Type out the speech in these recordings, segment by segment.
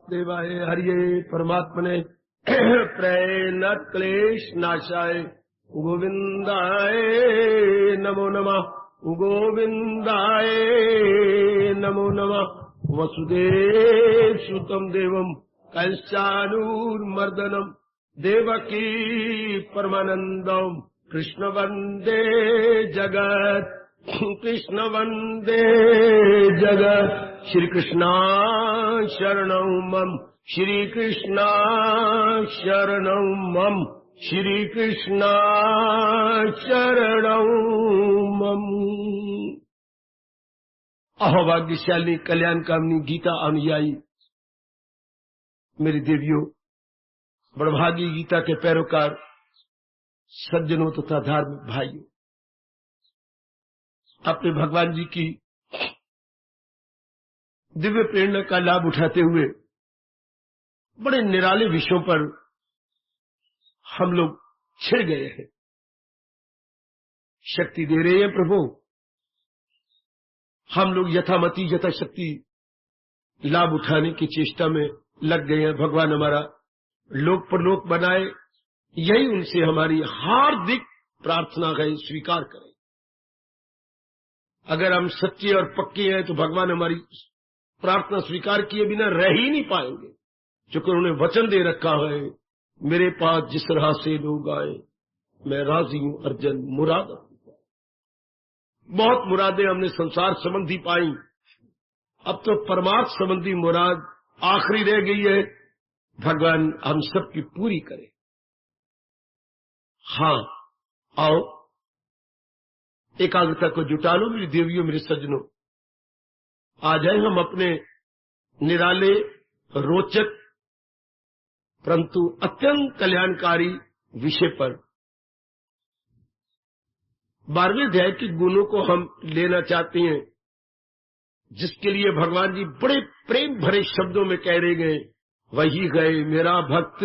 वासुदेवाय हरिये परमात्मने प्रणत क्लेश नाशाय गोविंदाय नमो नमः। गोविंदाय नमो नमः। वसुदेव सुतम देवम कंसानूरमर्दनम देवकी परमानंदम कृष्ण वंदे जगत कृष्ण वंदे जगत। श्री कृष्णा शरणं मम श्री कृष्णा शरणं मम श्री कृष्णा शरणं मम। अहोभाग्यशाली कल्याण कामनी गीता अनुयायी मेरी देवियों, बड़भागी गीता के पैरोकार सज्जनों तथा धार्मिक भाइयों, अपने भगवान जी की दिव्य प्रेरणा का लाभ उठाते हुए बड़े निराले विषयों पर हम लोग छिड़ गए हैं। शक्ति दे रहे हैं प्रभु, हम लोग यथामति यथाशक्ति लाभ उठाने की चेष्टा में लग गए हैं। भगवान हमारा लोक परलोक बनाए, यही उनसे हमारी हार्दिक प्रार्थना है, स्वीकार करें। अगर हम सच्चे और पक्के हैं तो भगवान हमारी प्रार्थना स्वीकार किए बिना रह ही नहीं पाएंगे, क्योंकि उन्होंने वचन दे रखा है, मेरे पास जिस राह से लोग आए मैं राजी हूं अर्जन मुराद। बहुत मुरादें हमने संसार संबंधी पाई, अब तो परमार्थ संबंधी मुराद आखिरी रह गई है। भगवान हम सबकी पूरी करे। हाँ, आओ एकाग्रता को जुटा लो मेरी देवियों, मेरे सज्जनों। आ जाए हम अपने निराले, रोचक परंतु अत्यंत कल्याणकारी विषय पर। 12वें अध्याय के गुणों को हम लेना चाहते हैं, जिसके लिए भगवान जी बड़े प्रेम भरे शब्दों में कह रहे गए, वही गए मेरा भक्त।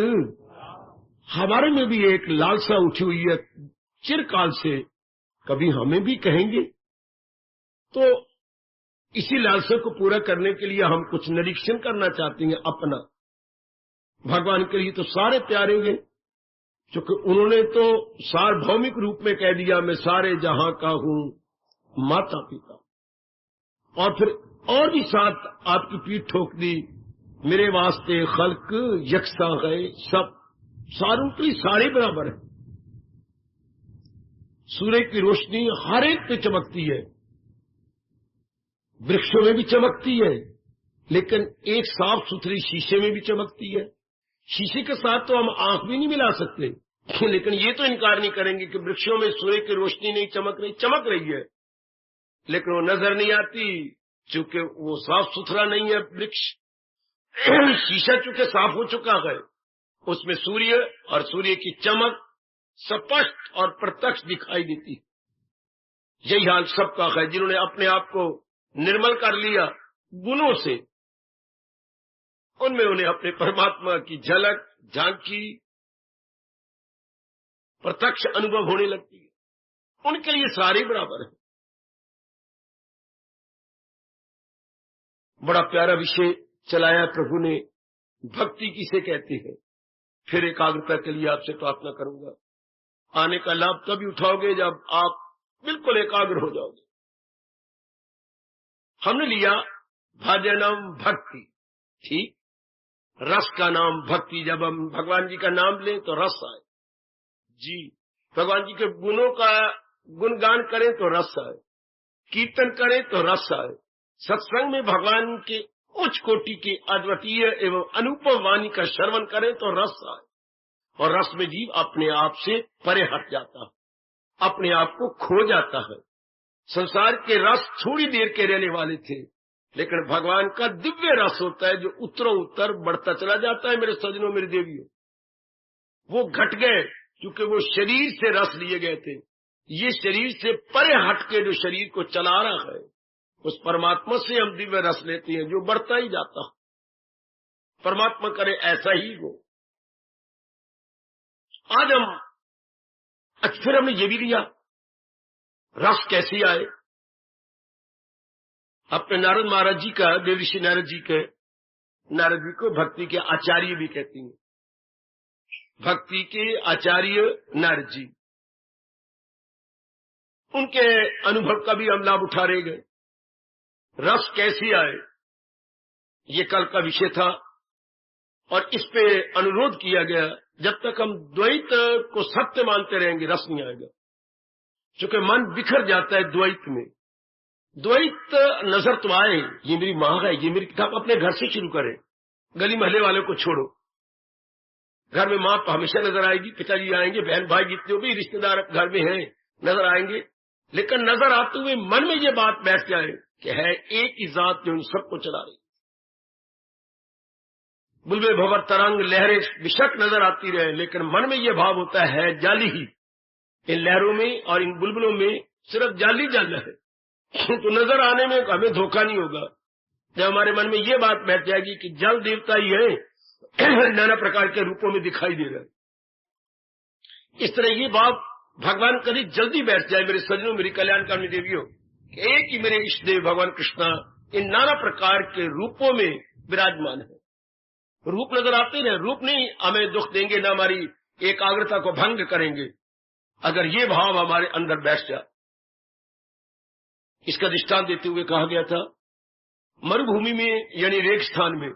हमारे में भी एक लालसा उठी हुई है चिरकाल से, कभी हमें भी कहेंगे। तो इसी लालसा को पूरा करने के लिए हम कुछ निरीक्षण करना चाहते हैं अपना। भगवान के लिए तो सारे प्यारे हैं, क्योंकि उन्होंने तो सार्वभौमिक रूप में कह दिया, मैं सारे जहां का हूं माता पिता, और फिर और भी साथ आपकी पीठ ठोक दी, मेरे वास्ते खल्क यकसा गए सब, सारों के लिए सारे बराबर है। सूर्य की रोशनी हर एक पे चमकती है, वृक्षों में भी चमकती है, लेकिन एक साफ सुथरी शीशे में भी चमकती है। शीशे के साथ तो हम आंख भी नहीं मिला सकते, लेकिन ये तो इनकार नहीं करेंगे कि वृक्षों में सूर्य की रोशनी नहीं चमक रही है, लेकिन वो नजर नहीं आती, चूंकि वो साफ सुथरा नहीं है वृक्ष। शीशा चूंकि साफ हो चुका है, उसमें सूर्य और सूर्य की चमक स्पष्ट और प्रत्यक्ष दिखाई देती। यही हाल सबका है, जिन्होंने अपने आप को निर्मल कर लिया गुणों से, उनमें उन्हें अपने परमात्मा की झलक झांकी प्रत्यक्ष अनुभव होने लगती है। उनके लिए सारे बराबर है। बड़ा प्यारा विषय चलाया प्रभु ने, भक्ति किसे कहते हैं। फिर एकाग्रता के लिए आपसे प्रार्थना करूंगा। आने का लाभ तभी उठाओगे जब आप बिल्कुल एकाग्र हो जाओगे। हमने लिया भजनम भक्ति, ठीक, रस का नाम भक्ति। जब हम भगवान जी का नाम लें तो रस आए जी, भगवान जी के गुणों का गुणगान करें तो रस आए, कीर्तन करें तो रस आए, सत्संग में भगवान के उच्च कोटि की अद्वितीय एवं अनुपम वाणी का श्रवण करें तो रस आए। और रस में जीव अपने आप से परे हट जाता है, अपने आप को खो जाता है। संसार के रस थोड़ी देर के रहने वाले थे, लेकिन भगवान का दिव्य रस होता है जो उत्तरों उत्तर बढ़ता चला जाता है। मेरे सज्जनों, मेरी देवियों, वो घट गए क्योंकि वो शरीर से रस लिए गए थे। ये शरीर से परे हट के जो शरीर को चला रहा है, उस परमात्मा से हम दिव्य रस लेते हैं जो बढ़ता ही जाता है। परमात्मा करे ऐसा ही हो। आज हम फिर हमने ये भी लिया, रस कैसे आए। अपने नारद महाराज जी का, देव ऋषि नारद जी के नारद जी को भक्ति के आचार्य भी कहती हैं, भक्ति के आचार्य नारद जी। उनके अनुभव का भी हम लाभ उठा रहे गए। रस कैसी आए, ये कल का विषय था और इस पे अनुरोध किया गया, जब तक हम द्वैत को सत्य मानते रहेंगे रस नहीं आएगा, क्योंकि मन बिखर जाता है द्वैत में। द्वैत नजर तो आए, ये मेरी माँ है, ये मेरी किताब, अपने घर से शुरू करें, गली महले वालों को छोड़ो। घर में माँ हमेशा नजर आएगी, पिताजी आएंगे, बहन भाई जितने भी रिश्तेदार घर में हैं नजर आएंगे, लेकिन नजर आते हुए मन में ये बात बैठ जाए कि है एक ही जात जो इन सबको चला रही। बुलबुल भंवर तरंग लहरें बेशक नजर आती रहे, लेकिन मन में ये भाव होता है जाली ही, इन लहरों में और इन बुलबुलों में सिर्फ जाली जल है, तो नजर आने में हमें धोखा नहीं होगा। जब हमारे मन में ये बात बैठ जाएगी कि जल देवता ही है, नाना प्रकार के रूपों में दिखाई दे रहा है, इस तरह ये भाव भगवान कभी जल्दी बैठ जाए मेरे सज्जनों, मेरी कल्याणकामी देवियों, एक ही मेरे इष्ट देव भगवान कृष्णा इन नाना प्रकार के रूपों में विराजमान है। रूप नजर आते हैं, रूप नहीं हमें दुख देंगे, न हमारी एकाग्रता को भंग करेंगे, अगर ये भाव हमारे अंदर बैठ जाए। इसका दृष्टांत देते हुए कहा गया था, मरुभूमि में यानी रेगिस्तान में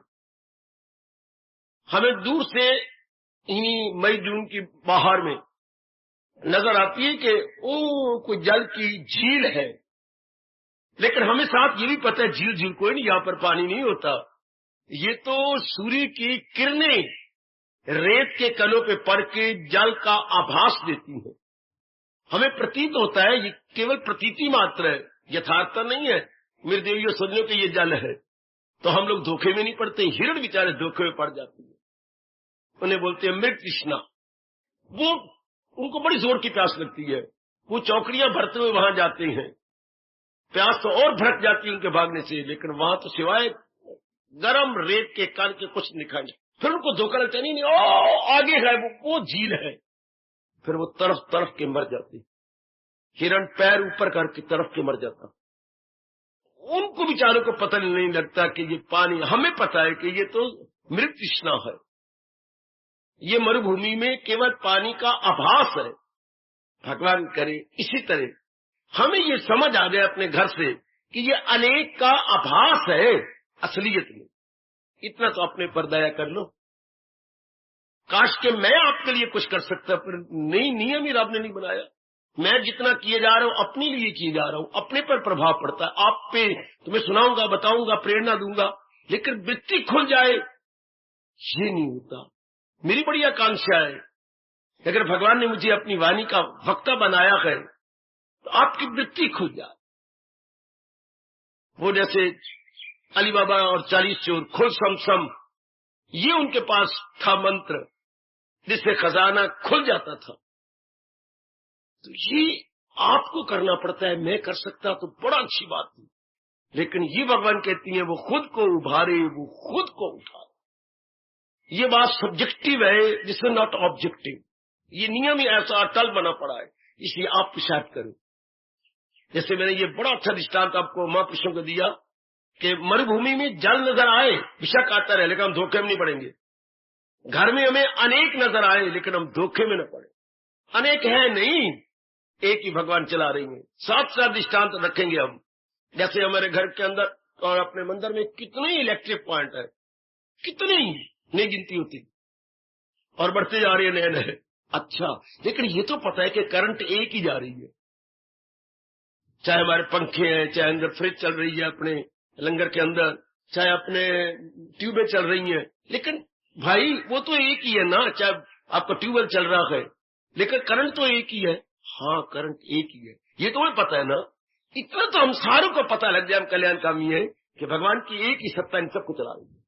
हमें दूर से इन्हीं मई जून की बाहर में नजर आती है कि ओ कोई जल की झील है, लेकिन हमें साथ ये भी पता है झील कोई नहीं, यहां पर पानी नहीं होता, ये तो सूर्य की किरणें रेत के कणों पे पड़ के जल का आभास देती है। हमें प्रतीत होता है, ये केवल प्रतीति मात्र है, यथार्थता नहीं है। मेरे देवियों सज्जनों के ये जल है, तो हम लोग धोखे में नहीं पड़ते। हिरण बेचारे धोखे में पड़ जाते हैं, उन्हें बोलते हैं मृत तृष्णा। वो उनको बड़ी जोर की प्यास लगती है, वो चौकड़ियां भरते हुए वहां जाते हैं, प्यास तो और भड़क जाती है उनके भागने से, लेकिन वहां तो सिवाय गरम रेत के कण के कुछ दिखाई नहीं। फिर उनको धोखा लगता नहीं, ओ आगे है वो झील है, फिर वो तरफ तरफ के मर जाती। हिरण पैर ऊपर करके तरफ के मर जाता। उनको बेचारों को पता नहीं लगता कि ये पानी, हमें पता है कि ये तो मृत तृष्णा है, ये मरुभूमि में केवल पानी का आभास है। भगवान करे इसी तरह हमें ये समझ आ गया अपने घर से कि ये अनेक का आभास है असलियत में। इतना तो अपने पर दया कर लो। काश के मैं आपके लिए कुछ कर सकता, पर नहीं, नियम ही रब ने नहीं बनाया। मैं जितना किए जा रहा हूं अपने लिए किए जा रहा हूं, अपने पर प्रभाव पड़ता है। आप पे तुम्हें सुनाऊंगा, बताऊंगा, प्रेरणा दूंगा, लेकिन वृत्ति खुल जाए ये नहीं होता। मेरी बड़ी आकांक्षा है, अगर भगवान ने मुझे अपनी वाणी का वक्ता बनाया है तो आपकी वृत्ति खुल जाए। वो जैसे अली बाबा और 40 चोर, खुल सम, ये उनके पास था मंत्र जिससे खजाना खुल जाता था। तो ये आपको करना पड़ता है। मैं कर सकता तो बड़ा अच्छी बात थी, लेकिन ये भगवान कहती है वो खुद को उभारे, वो खुद को उठाए। ये बात सब्जेक्टिव है, दिस इज नॉट ऑब्जेक्टिव। ये नियम ही ऐसा अटल बना पड़ा है, इसलिए आप पिशाब करो। जैसे मैंने ये बड़ा अच्छा दृष्टांत आपको महापुरुषों को दिया कि मरुभूमि में जल नजर आए, विषक आता रहे, लेकिन हम धोखे में नहीं पड़ेंगे। घर में हमें अनेक नजर आए, लेकिन हम धोखे में न पड़े। अनेक है नहीं, एक ही भगवान चला रही है। साथ साथ दृष्टांत रखेंगे हम। जैसे हमारे घर के अंदर और अपने मंदिर में कितने इलेक्ट्रिक पॉइंट है, कितनी नहीं गिनती होती, और बढ़ते जा रही है नए नए। अच्छा, लेकिन ये तो पता है कि करंट एक ही जा रही है। चाहे हमारे पंखे हैं, चाहे अंदर फ्रिज चल रही है अपने लंगर के अंदर, चाहे अपने ट्यूबें चल रही हैं, लेकिन भाई वो तो एक ही है ना। चाहे आपका ट्यूबवेल चल रहा है, लेकिन करंट तो एक ही है। हाँ, करंट एक ही है, ये तो हमें पता है ना। इतना तो हम सारों को पता लग जाए, हम कल्याणकामी है कि भगवान की एक ही सत्ता इन सबको चला रही है।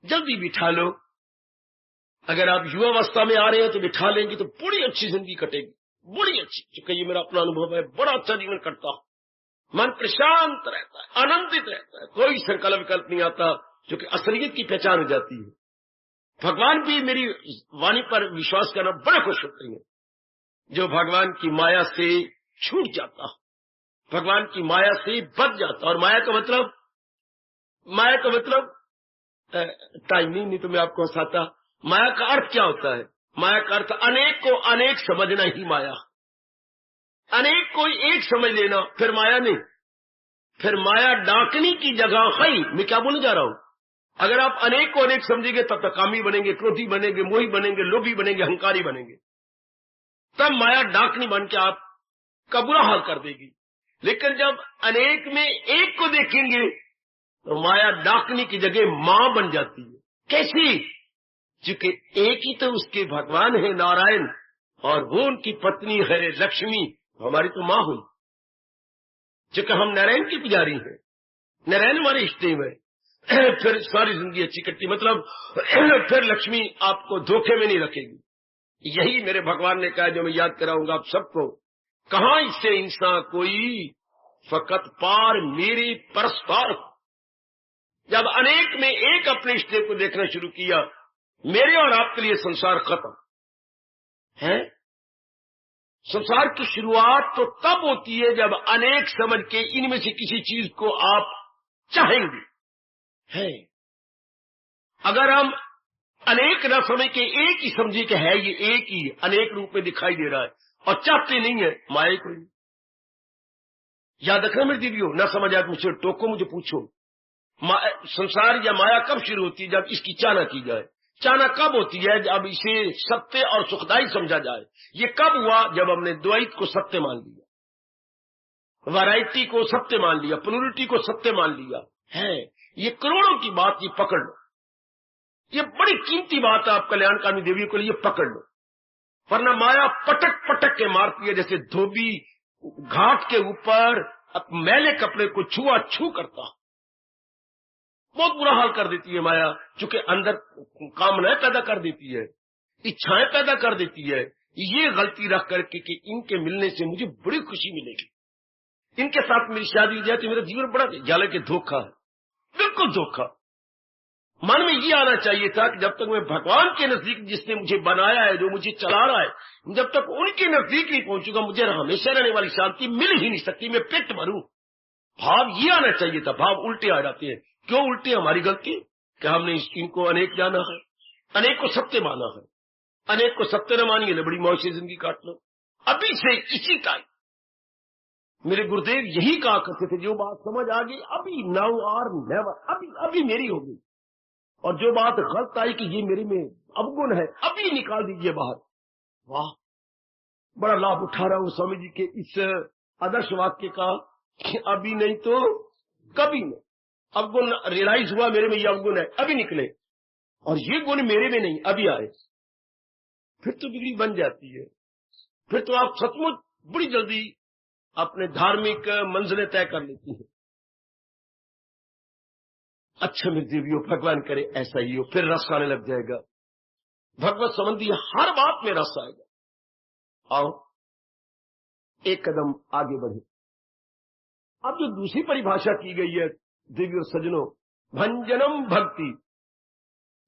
जल्दी बिठा लो। अगर आप युवावस्था में आ रहे हैं तो बिठा लेंगे तो बड़ी अच्छी जिंदगी कटेगी, बड़ी अच्छी। क्योंकि ये मेरा अपना अनुभव है, बड़ा अच्छा जीवन कटता हूं, मन प्रशांत रहता है, आनंदित रहता है, कोई संकल्प विकल्प नहीं आता, जो कि असलियत की पहचान हो जाती है। भगवान भी मेरी वाणी पर विश्वास करना बड़ा खुश होते हैं। जो भगवान की माया से छूट जाता, भगवान की माया से बच जाता, और माया का मतलब माया का मतलब टाइम नहीं तो मैं आपको हंसाता। माया का अर्थ क्या होता है? माया का अर्थ अनेक को अनेक समझना ही माया। अनेक को एक समझ लेना फिर माया नहीं। फिर माया डाकनी की जगह है। मैं क्या बोलने जा रहा हूं? अगर आप अनेक को अनेक समझेंगे तब तक कामी बनेंगे, क्रोधी बनेंगे, मोही बनेंगे, लोभी बनेंगे, अहंकारी बनेंगे। तब माया डाकनी बन के आपका बुरा हाल कर देगी। लेकिन जब अनेक में एक को देखेंगे तो माया डाकनी की जगह मां बन जाती है। कैसी? क्योंकि एक ही तो उसके भगवान है नारायण, और वो उनकी पत्नी है लक्ष्मी, हमारी तो मां हुई। क्योंकि हम नारायण की पुजारी हैं, नारायण हमारे इष्ट देव है। फिर सारी जिंदगी अच्छी कटती, मतलब फिर लक्ष्मी आपको धोखे में नहीं रखेगी। यही मेरे भगवान ने कहा, जो मैं याद कराऊंगा आप सबको। कहां इससे इंसान कोई फकत पार मेरी परस्पर। जब अनेक में एक अपने इष्ट देव को देखना शुरू किया, मेरे और आपके लिए संसार खत्म है। संसार की शुरुआत तो तब होती है जब अनेक समझ के इनमें से किसी चीज को आप चाहेंगे है। अगर हम अनेक न समझ के एक ही समझे कि है ये एक ही अनेक रूप में दिखाई दे रहा है और चाहते नहीं है, माया को नहीं। याद रखना मेरे दीदियों, न समझ आए मुझे टोको, मुझे पूछो संसार या माया कब शुरू होती है? जब इसकी चाहना की जाए। चाहना कब होती है? जब इसे सत्य और सुखदायी समझा जाए। ये कब हुआ? जब हमने द्वैत को सत्य मान लिया, वैरायटी को सत्य मान लिया, प्लुरिटी को सत्य मान लिया है। ये करोड़ों की बात, ये पकड़ लो। ये बड़ी कीमती बात है आप कल्याणकामी देवियों के लिए, पकड़ लो। वरना माया पटक पटक के मारती है, जैसे धोबी घाट के ऊपर मैले कपड़े को छुआ छू करता। बहुत बुरा हाल कर देती है माया, चूंकि अंदर कामनाएं पैदा कर देती है, इच्छाएं पैदा कर देती है। ये गलती रख करके कि इनके मिलने से मुझे बड़ी खुशी मिलेगी, इनके साथ मेरी शादी हो जाए तो मेरा जीवन बड़ा, हालांकि धोखा है, बिल्कुल धोखा। मन में ये आना चाहिए था कि जब तक मैं भगवान के नजदीक, जिसने मुझे बनाया है, जो मुझे चला रहा है, जब तक उनके नजदीक नहीं पहुंचूंगा मुझे हमेशा रहने वाली शांति मिल ही नहीं सकती। मैं पेट भरूं, भाव ये आना चाहिए था। भाव उल्टे आ जाते हैं। क्यों उल्टे? हमारी गलती कि हमने इनको अनेक जाना है, अनेक को सत्य माना है। अनेक को सत्य न मानिए ना, बड़ी मौज से जिंदगी काट लो। अभी से इसी टाइम मेरे गुरुदेव यही कहा करते थे, जो बात समझ आ गई अभी, नाउ और नेवर, अभी मेरी होगी। और जो बात गलत आई कि ये मेरे में अवगुण है, अभी निकाल दीजिए बाहर। वाह, बड़ा लाभ उठा रहा हूं स्वामी जी के इस आदर्श वाक्य का कि अभी नहीं तो कभी नहीं। अवगुण रियलाइज हुआ मेरे में ये अवगुण है, अभी निकले, और ये गुण मेरे में नहीं अभी आए, फिर तो बिगड़ी बन जाती है। फिर तो आप सचमुच बड़ी जल्दी अपने धार्मिक मंजिलें तय कर लेती हैं। अच्छा मेरे देवियों, भगवान करे ऐसा ही हो, फिर रस आने लग जाएगा। भगवत संबंधी हर बात में रस आएगा। आओ एक कदम आगे बढ़े। अब जो दूसरी परिभाषा की गई है देवियों सज्जनों, भंजनम भक्ति,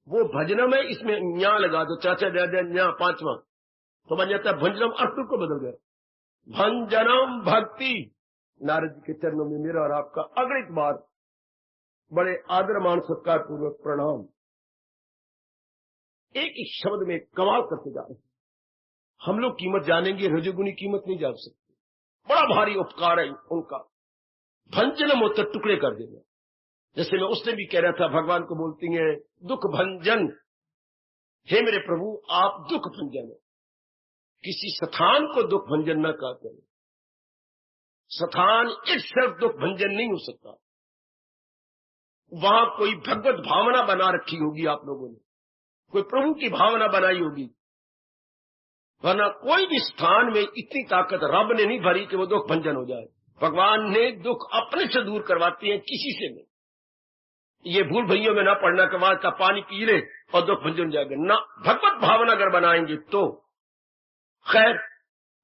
वो भजनम है, इसमें न्या लगा दो, चाचा दादा न्या पांचवा, तो बन जाता है भंजनम। अर्थ को बदल गया, भंजनम भक्ति। नारद जी के चरणों में मेरा और आपका अगणित बार बड़े आदर मान सत्कार पूर्वक प्रणाम। एक ही शब्द में कमाल करते जा रहे हैं। हम लोग कीमत जानेंगे, रजोगुनी कीमत नहीं जान सकते। बड़ा भारी उपकार है उनका। भंजनम होता टुकड़े कर देना। जैसे मैं उसने भी कह रहा था, भगवान को बोलती हैं दुख भंजन, हे मेरे प्रभु आप दुख भंजन है। किसी स्थान को दुख भंजन न कहा करें। स्थान एक सिर्फ दुख भंजन नहीं हो सकता, वहां कोई भगवत भावना बना रखी होगी आप लोगों ने, कोई प्रभु की भावना बनाई होगी, वरना कोई भी स्थान में इतनी ताकत रब ने नहीं भरी कि वो दुख भंजन हो जाए। भगवान ने दुख अपने से दूर करवाते हैं, किसी से नहीं। ये भूल भैयों में ना पड़ना के बाद का पानी पी ले और दुख भंजन हो जाएगा ना। भगवत भावना अगर बनाएंगे तो खैर,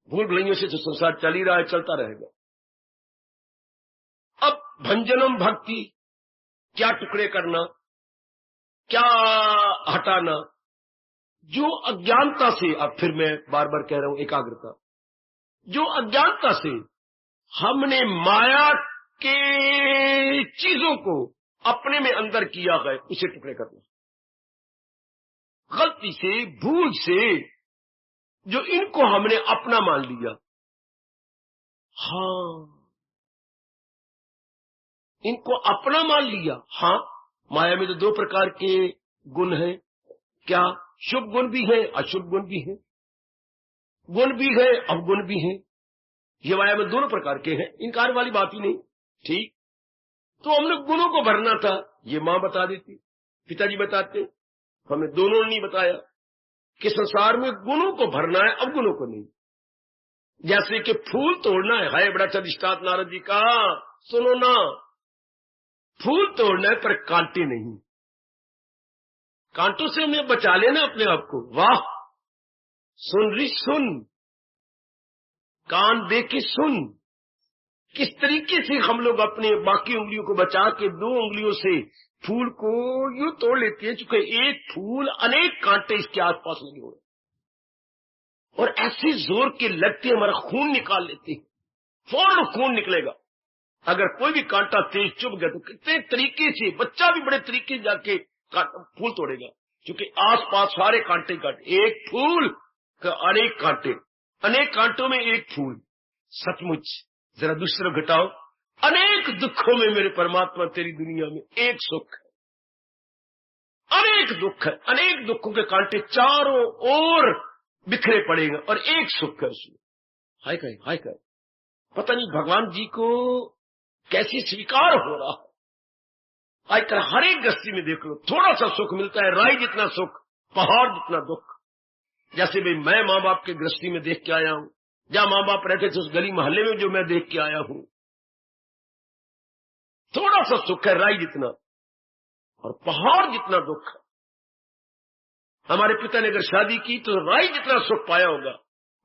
भूल भैयों से तो संसार चल ही रहा है, चलता रहेगा। अब भंजनम भक्ति, क्या टुकड़े करना, क्या हटाना, जो अज्ञानता से, अब फिर मैं बार बार कह रहा हूं एकाग्रता, जो अज्ञानता से हमने माया के चीजों को अपने में अंदर किया है उसे टुकड़े करना। गलती से, भूल से जो इनको हमने अपना मान लिया, हाँ, इनको अपना मान लिया। हाँ, माया में तो दो प्रकार के गुण हैं। क्या? शुभ गुण भी है, अशुभ गुण भी है। गुण भी है, अवगुण भी है। ये माया में दोनों प्रकार के हैं, इनकार वाली बात ही नहीं। ठीक, तो हमने गुणों को भरना था, ये मां बता देती, पिताजी बताते, हमें दोनों ने नहीं बताया कि संसार में गुणों को भरना है, अवगुणों को नहीं। जैसे कि फूल तोड़ना है बड़ा अच्छा दृष्टांत नारद जी का, सुनो ना, फूल तोड़ना है पर कांटे नहीं। कांटों से हमें बचा लेना अपने आप को। वाह, सुन रही सुन, कान दे के सुन, किस तरीके से हम लोग अपने बाकी उंगलियों को बचा के दो उंगलियों से फूल को यूं तोड़ लेते हैं, चूंकि एक फूल अनेक कांटे इसके आसपास लगे हुए, और ऐसे जोर के लगते हमारा खून निकाल लेते हैं, फौरन खून निकलेगा। अगर कोई भी कांटा तेज चुभ गया तो कितने तरीके से, बच्चा भी बड़े तरीके से जाके फूल तोड़ेगा, क्योंकि आसपास सारे कांटे कांटे, एक फूल का अनेक कांटे, अनेक कांटों में एक फूल। सचमुच जरा दूसरा घटाओ, अनेक दुखों में मेरे परमात्मा तेरी दुनिया में एक सुख है, अनेक दुख है, अनेक दुखों के कांटे चारों ओर बिखरे पड़ेगा और एक सुख है उसमें। हाय कहे, हाय कहे, पता नहीं भगवान जी को कैसे स्वीकार हो रहा है। आजकल हर एक गृहस्थी में देख लो, थोड़ा सा सुख मिलता है, राई जितना सुख, पहाड़ जितना दुख। जैसे भाई मैं माँ बाप के गृहस्थी में देख के आया हूं, जहां माँ बाप रहते थे उस गली मोहल्ले में जो मैं देख के आया हूं, थोड़ा सा सुख है राई जितना, और पहाड़ जितना दुख है। हमारे पिता ने अगर शादी की तो राई जितना सुख पाया होगा,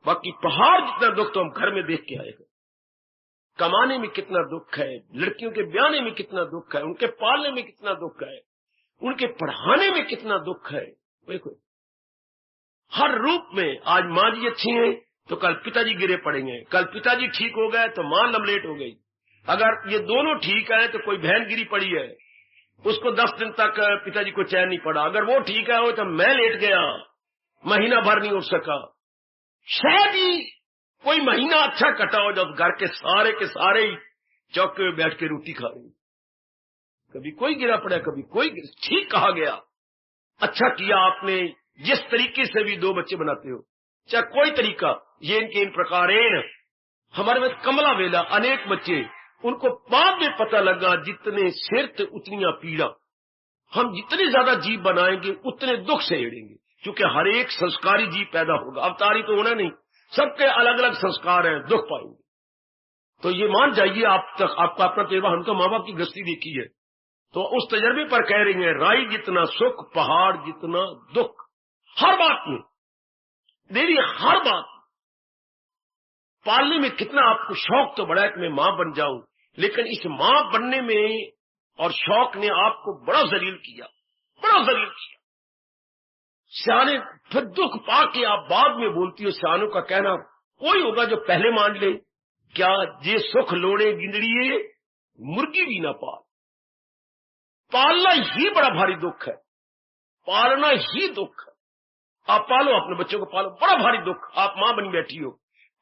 बाकी पहाड़ जितना दुख तो हम घर में देख के आए हैं। कमाने में कितना दुख है, लड़कियों के ब्याने में कितना दुख है, उनके पालने में कितना दुख है, उनके पढ़ाने में कितना दुख है। देखो हर रूप में, आज माँ जी अच्छी हैं तो कल पिताजी गिरे पड़ेंगे, कल पिताजी ठीक हो गए तो मां लमलेट हो गई, अगर ये दोनों ठीक है तो कोई बहन गिरी पड़ी है, उसको 10 दिन तक पिताजी को चैन नहीं पड़ा, अगर वो ठीक है तो मैं लेट गया, महीना भर नहीं उठ सका। शायद ही कोई महीना अच्छा कटा हो जब घर के सारे ही चौके में बैठ के रोटी खा रही, कभी कोई गिरा पड़ा, कभी कोई ठीक कहा गया। अच्छा किया आपने, जिस तरीके से भी 2 बच्चे बनाते हो, चाहे कोई तरीका, ये इनके इन प्रकारेण। हमारे में कमला वेला अनेक बच्चे, उनको बाद में पता लगा जितने सिरत उतनी पीड़ा। हम जितने ज्यादा जीव बनाएंगे उतने दुख से एड़ेंगे, क्योंकि हर एक संस्कारी जीव पैदा होगा, अवतारी तो होना नहीं, सबके अलग अलग संस्कार हैं, दुख पाएंगे। तो ये मान जाइए, आप तक आपका अपना तजुर्बा, हम तो माँ बाप की गृहस्थी देखी है, तो उस तजर्बे पर कह रही है, राई जितना सुख पहाड़ जितना दुख। हर बात में देवी, हर बात पालने में कितना आपको शौक तो बड़ा है कि मैं मां बन जाऊं, लेकिन इस मां बनने में और शौक ने आपको बड़ा जलील किया, बड़ा जलील किया। सियाने फिर दुख पाके आप बाद में बोलती हो, सियानों का कहना कोई होगा जो पहले मान ले, क्या जे सुख लोड़े गिंदड़िए मुर्गी भी ना पाल। पालना ही बड़ा भारी दुख है, पालना ही दुख है। आप पालो, अपने बच्चों को पालो, बड़ा भारी दुख। आप मां बनी बैठी हो,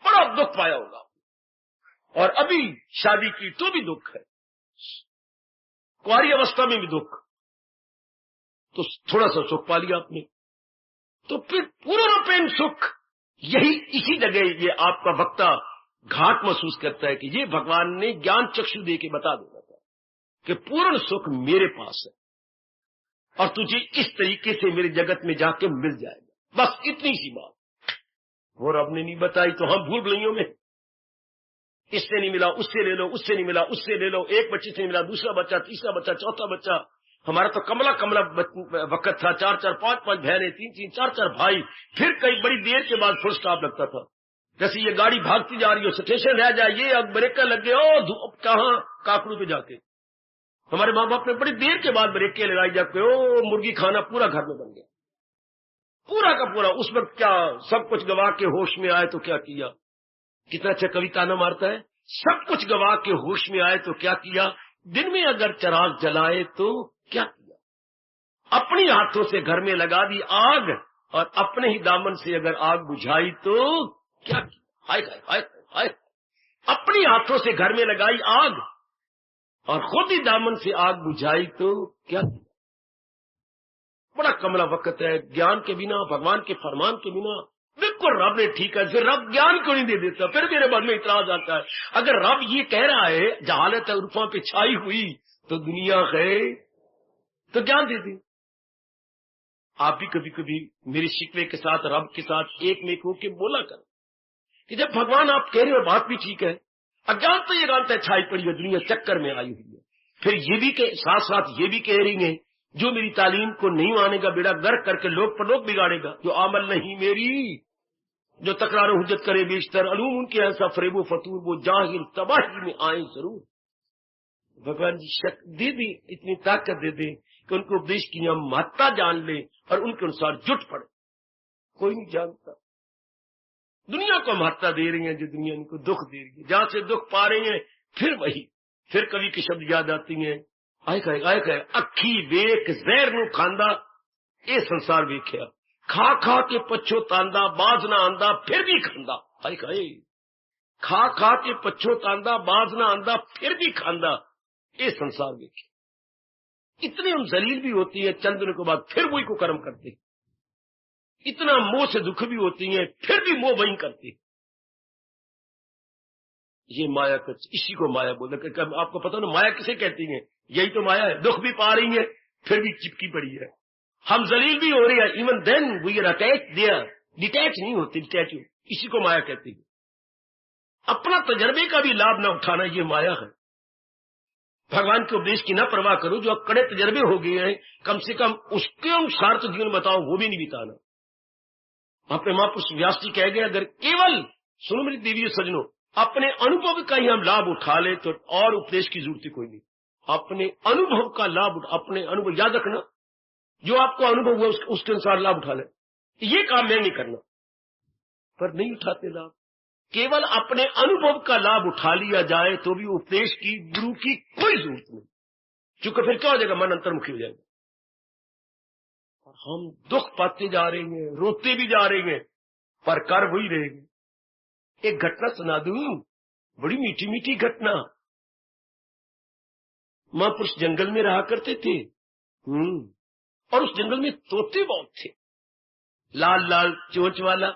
बड़ा दुख पाया होगा, और अभी शादी की तो भी दुख है, कुंवारी अवस्था में भी दुख, तो थोड़ा सा सुख पा लिया आपने, तो फिर पूर्ण प्रेम सुख, यही इसी जगह ये आपका वक्ता घाट महसूस करता है कि ये भगवान ने ज्ञान चक्षु दे के बता देना था कि पूर्ण सुख मेरे पास है, और तुझे इस तरीके से मेरे जगत में जाके मिल जाएगा। बस इतनी सी बात, वो रब ने नहीं बताई तो हम भूल भुलैयों में, इससे नहीं मिला उससे ले लो, उससे नहीं मिला उससे ले लो, एक बच्चे से मिला दूसरा बच्चा, तीसरा बच्चा, चौथा बच्चा। हमारा तो कमला कमला वक्त था, 4-4 5-5 बहनें, 3-3 4-4 भाई, फिर कई बड़ी देर के बाद फुल स्टॉप लगता था। जैसे ये गाड़ी भागती जा रही हो, स्टेशन रह जाए, ये अब ब्रेकर लग गए, ओ कहां काकड़ू पे जाके। हमारे माँ बाप ने बड़ी देर के बाद ब्रेकें लगाई जाके, ओ मुर्गी खाना पूरा घर में बन गया, पूरा का पूरा। उस वक्त क्या सब कुछ गवा के होश में आए तो क्या किया, कितना अच्छा कवि ताना मारता है, सब कुछ गवा के होश में आए तो क्या किया, दिन में अगर चिराग जलाए तो क्या किया, अपनी हाथों से घर में लगा दी आग और अपने ही दामन से अगर आग बुझाई तो क्या किया। हाय हाय हाय हाय, अपनी हाथों से घर में लगाई आग और खुद ही दामन से आग बुझाई तो क्या किया। बड़ा कमला वक्त है, ज्ञान के बिना, भगवान के फरमान के बिना। बिल्कुल रब ने ठीक है, फिर रब ज्ञान क्यों नहीं दे देता। फिर मेरे मन में इतराज आता है, अगर रब ये कह रहा है जहालत उर्फा पे छाई हुई तो दुनिया है तो ज्ञान दे दे। आप भी कभी कभी मेरे शिकवे के साथ रब के साथ एक में एक होके बोला कर कि जब भगवान आप कह रहे हो बात भी ठीक है, अज्ञान तो ये जानता है छाई पड़ी है, दुनिया चक्कर में आई हुई है। फिर ये भी साथ साथ ये भी कह रही है जो मेरी तालीम को नहीं मानेगा बेड़ा गर्क करके लोग पर लोग बिगाड़ेगा। जो अमल नहीं मेरी, जो तकरार हुज्जत करे बेशतर अलूम उनके ऐसा फरेबो फतूर, वो जाहिल तबाही में आए जरूर। भगवान जी शक दे दे, इतनी ताकत दे दे कि उनको उपदेश की हम महत्ता जान ले और उनके अनुसार जुट पड़े। कोई नहीं जानता, दुनिया को महत्ता दे रही है जो दुनिया इनको दुख दे रही है, जहां से दुख पा रही है फिर वही। फिर कवि की शब्द याद आती हैं, आए कहे अखी वेख जहर नू खांदा ये संसार वेख्या, खा खा के पछो तांदा बाज ना आंदा फिर भी खांदा। आए कहे खा खा के पछो तांदा बाज ना आंदा फिर भी खांदा ये संसार वेख्या। इतने हम जलील भी होती है, चंद दिनों के बाद फिर वही को कर्म करते हैं। इतना मोह से दुख भी होती है, फिर भी मोह वही करते हैं। ये माया का, इसी को माया बोलते। आपको पता ना माया किसे कहती है, यही तो माया है। दुख भी पा रही है फिर भी चिपकी पड़ी है। हम जलील भी हो रही है, even then we are attach there, detach नहीं होती, डिटैच। इसी को माया कहती है। अपना तजर्बे का भी लाभ न उठाना ये माया है। भगवान के उपदेश की न परवाह करो, जो कड़े तजर्बे हो गए हैं कम से कम उसके अनुसार तो जीवन बताओ, वो भी नहीं बिताना। अपने महापुरुष व्यास जी कह गए, अगर केवल सुनो मेरी देवी सजनों, अपने अनुभव का ही हम लाभ उठा ले तो और उपदेश की जरूरत कोई नहीं। अपने अनुभव का लाभ, अपने अनुभव याद रखना, जो आपको अनुभव हुआ उसके अनुसार लाभ उठा ले। ये काम मैं नहीं करना, पर नहीं उठाते लाभ। केवल अपने अनुभव का लाभ उठा लिया जाए तो भी उपदेश की, गुरु की कोई जरूरत नहीं, क्योंकि फिर क्या हो जाएगा, मन अंतर्मुखी हो जाएगा। और हम दुख पाते जा रहे हैं, रोते भी जा रहे हैं, पर कर वही रहेंगे। एक घटना सुना दूं, बड़ी मीठी मीठी घटना। महापुरुष जंगल में रहा करते थे, और उस जंगल में तोते बहुत थे, लाल लाल चोंच वाला,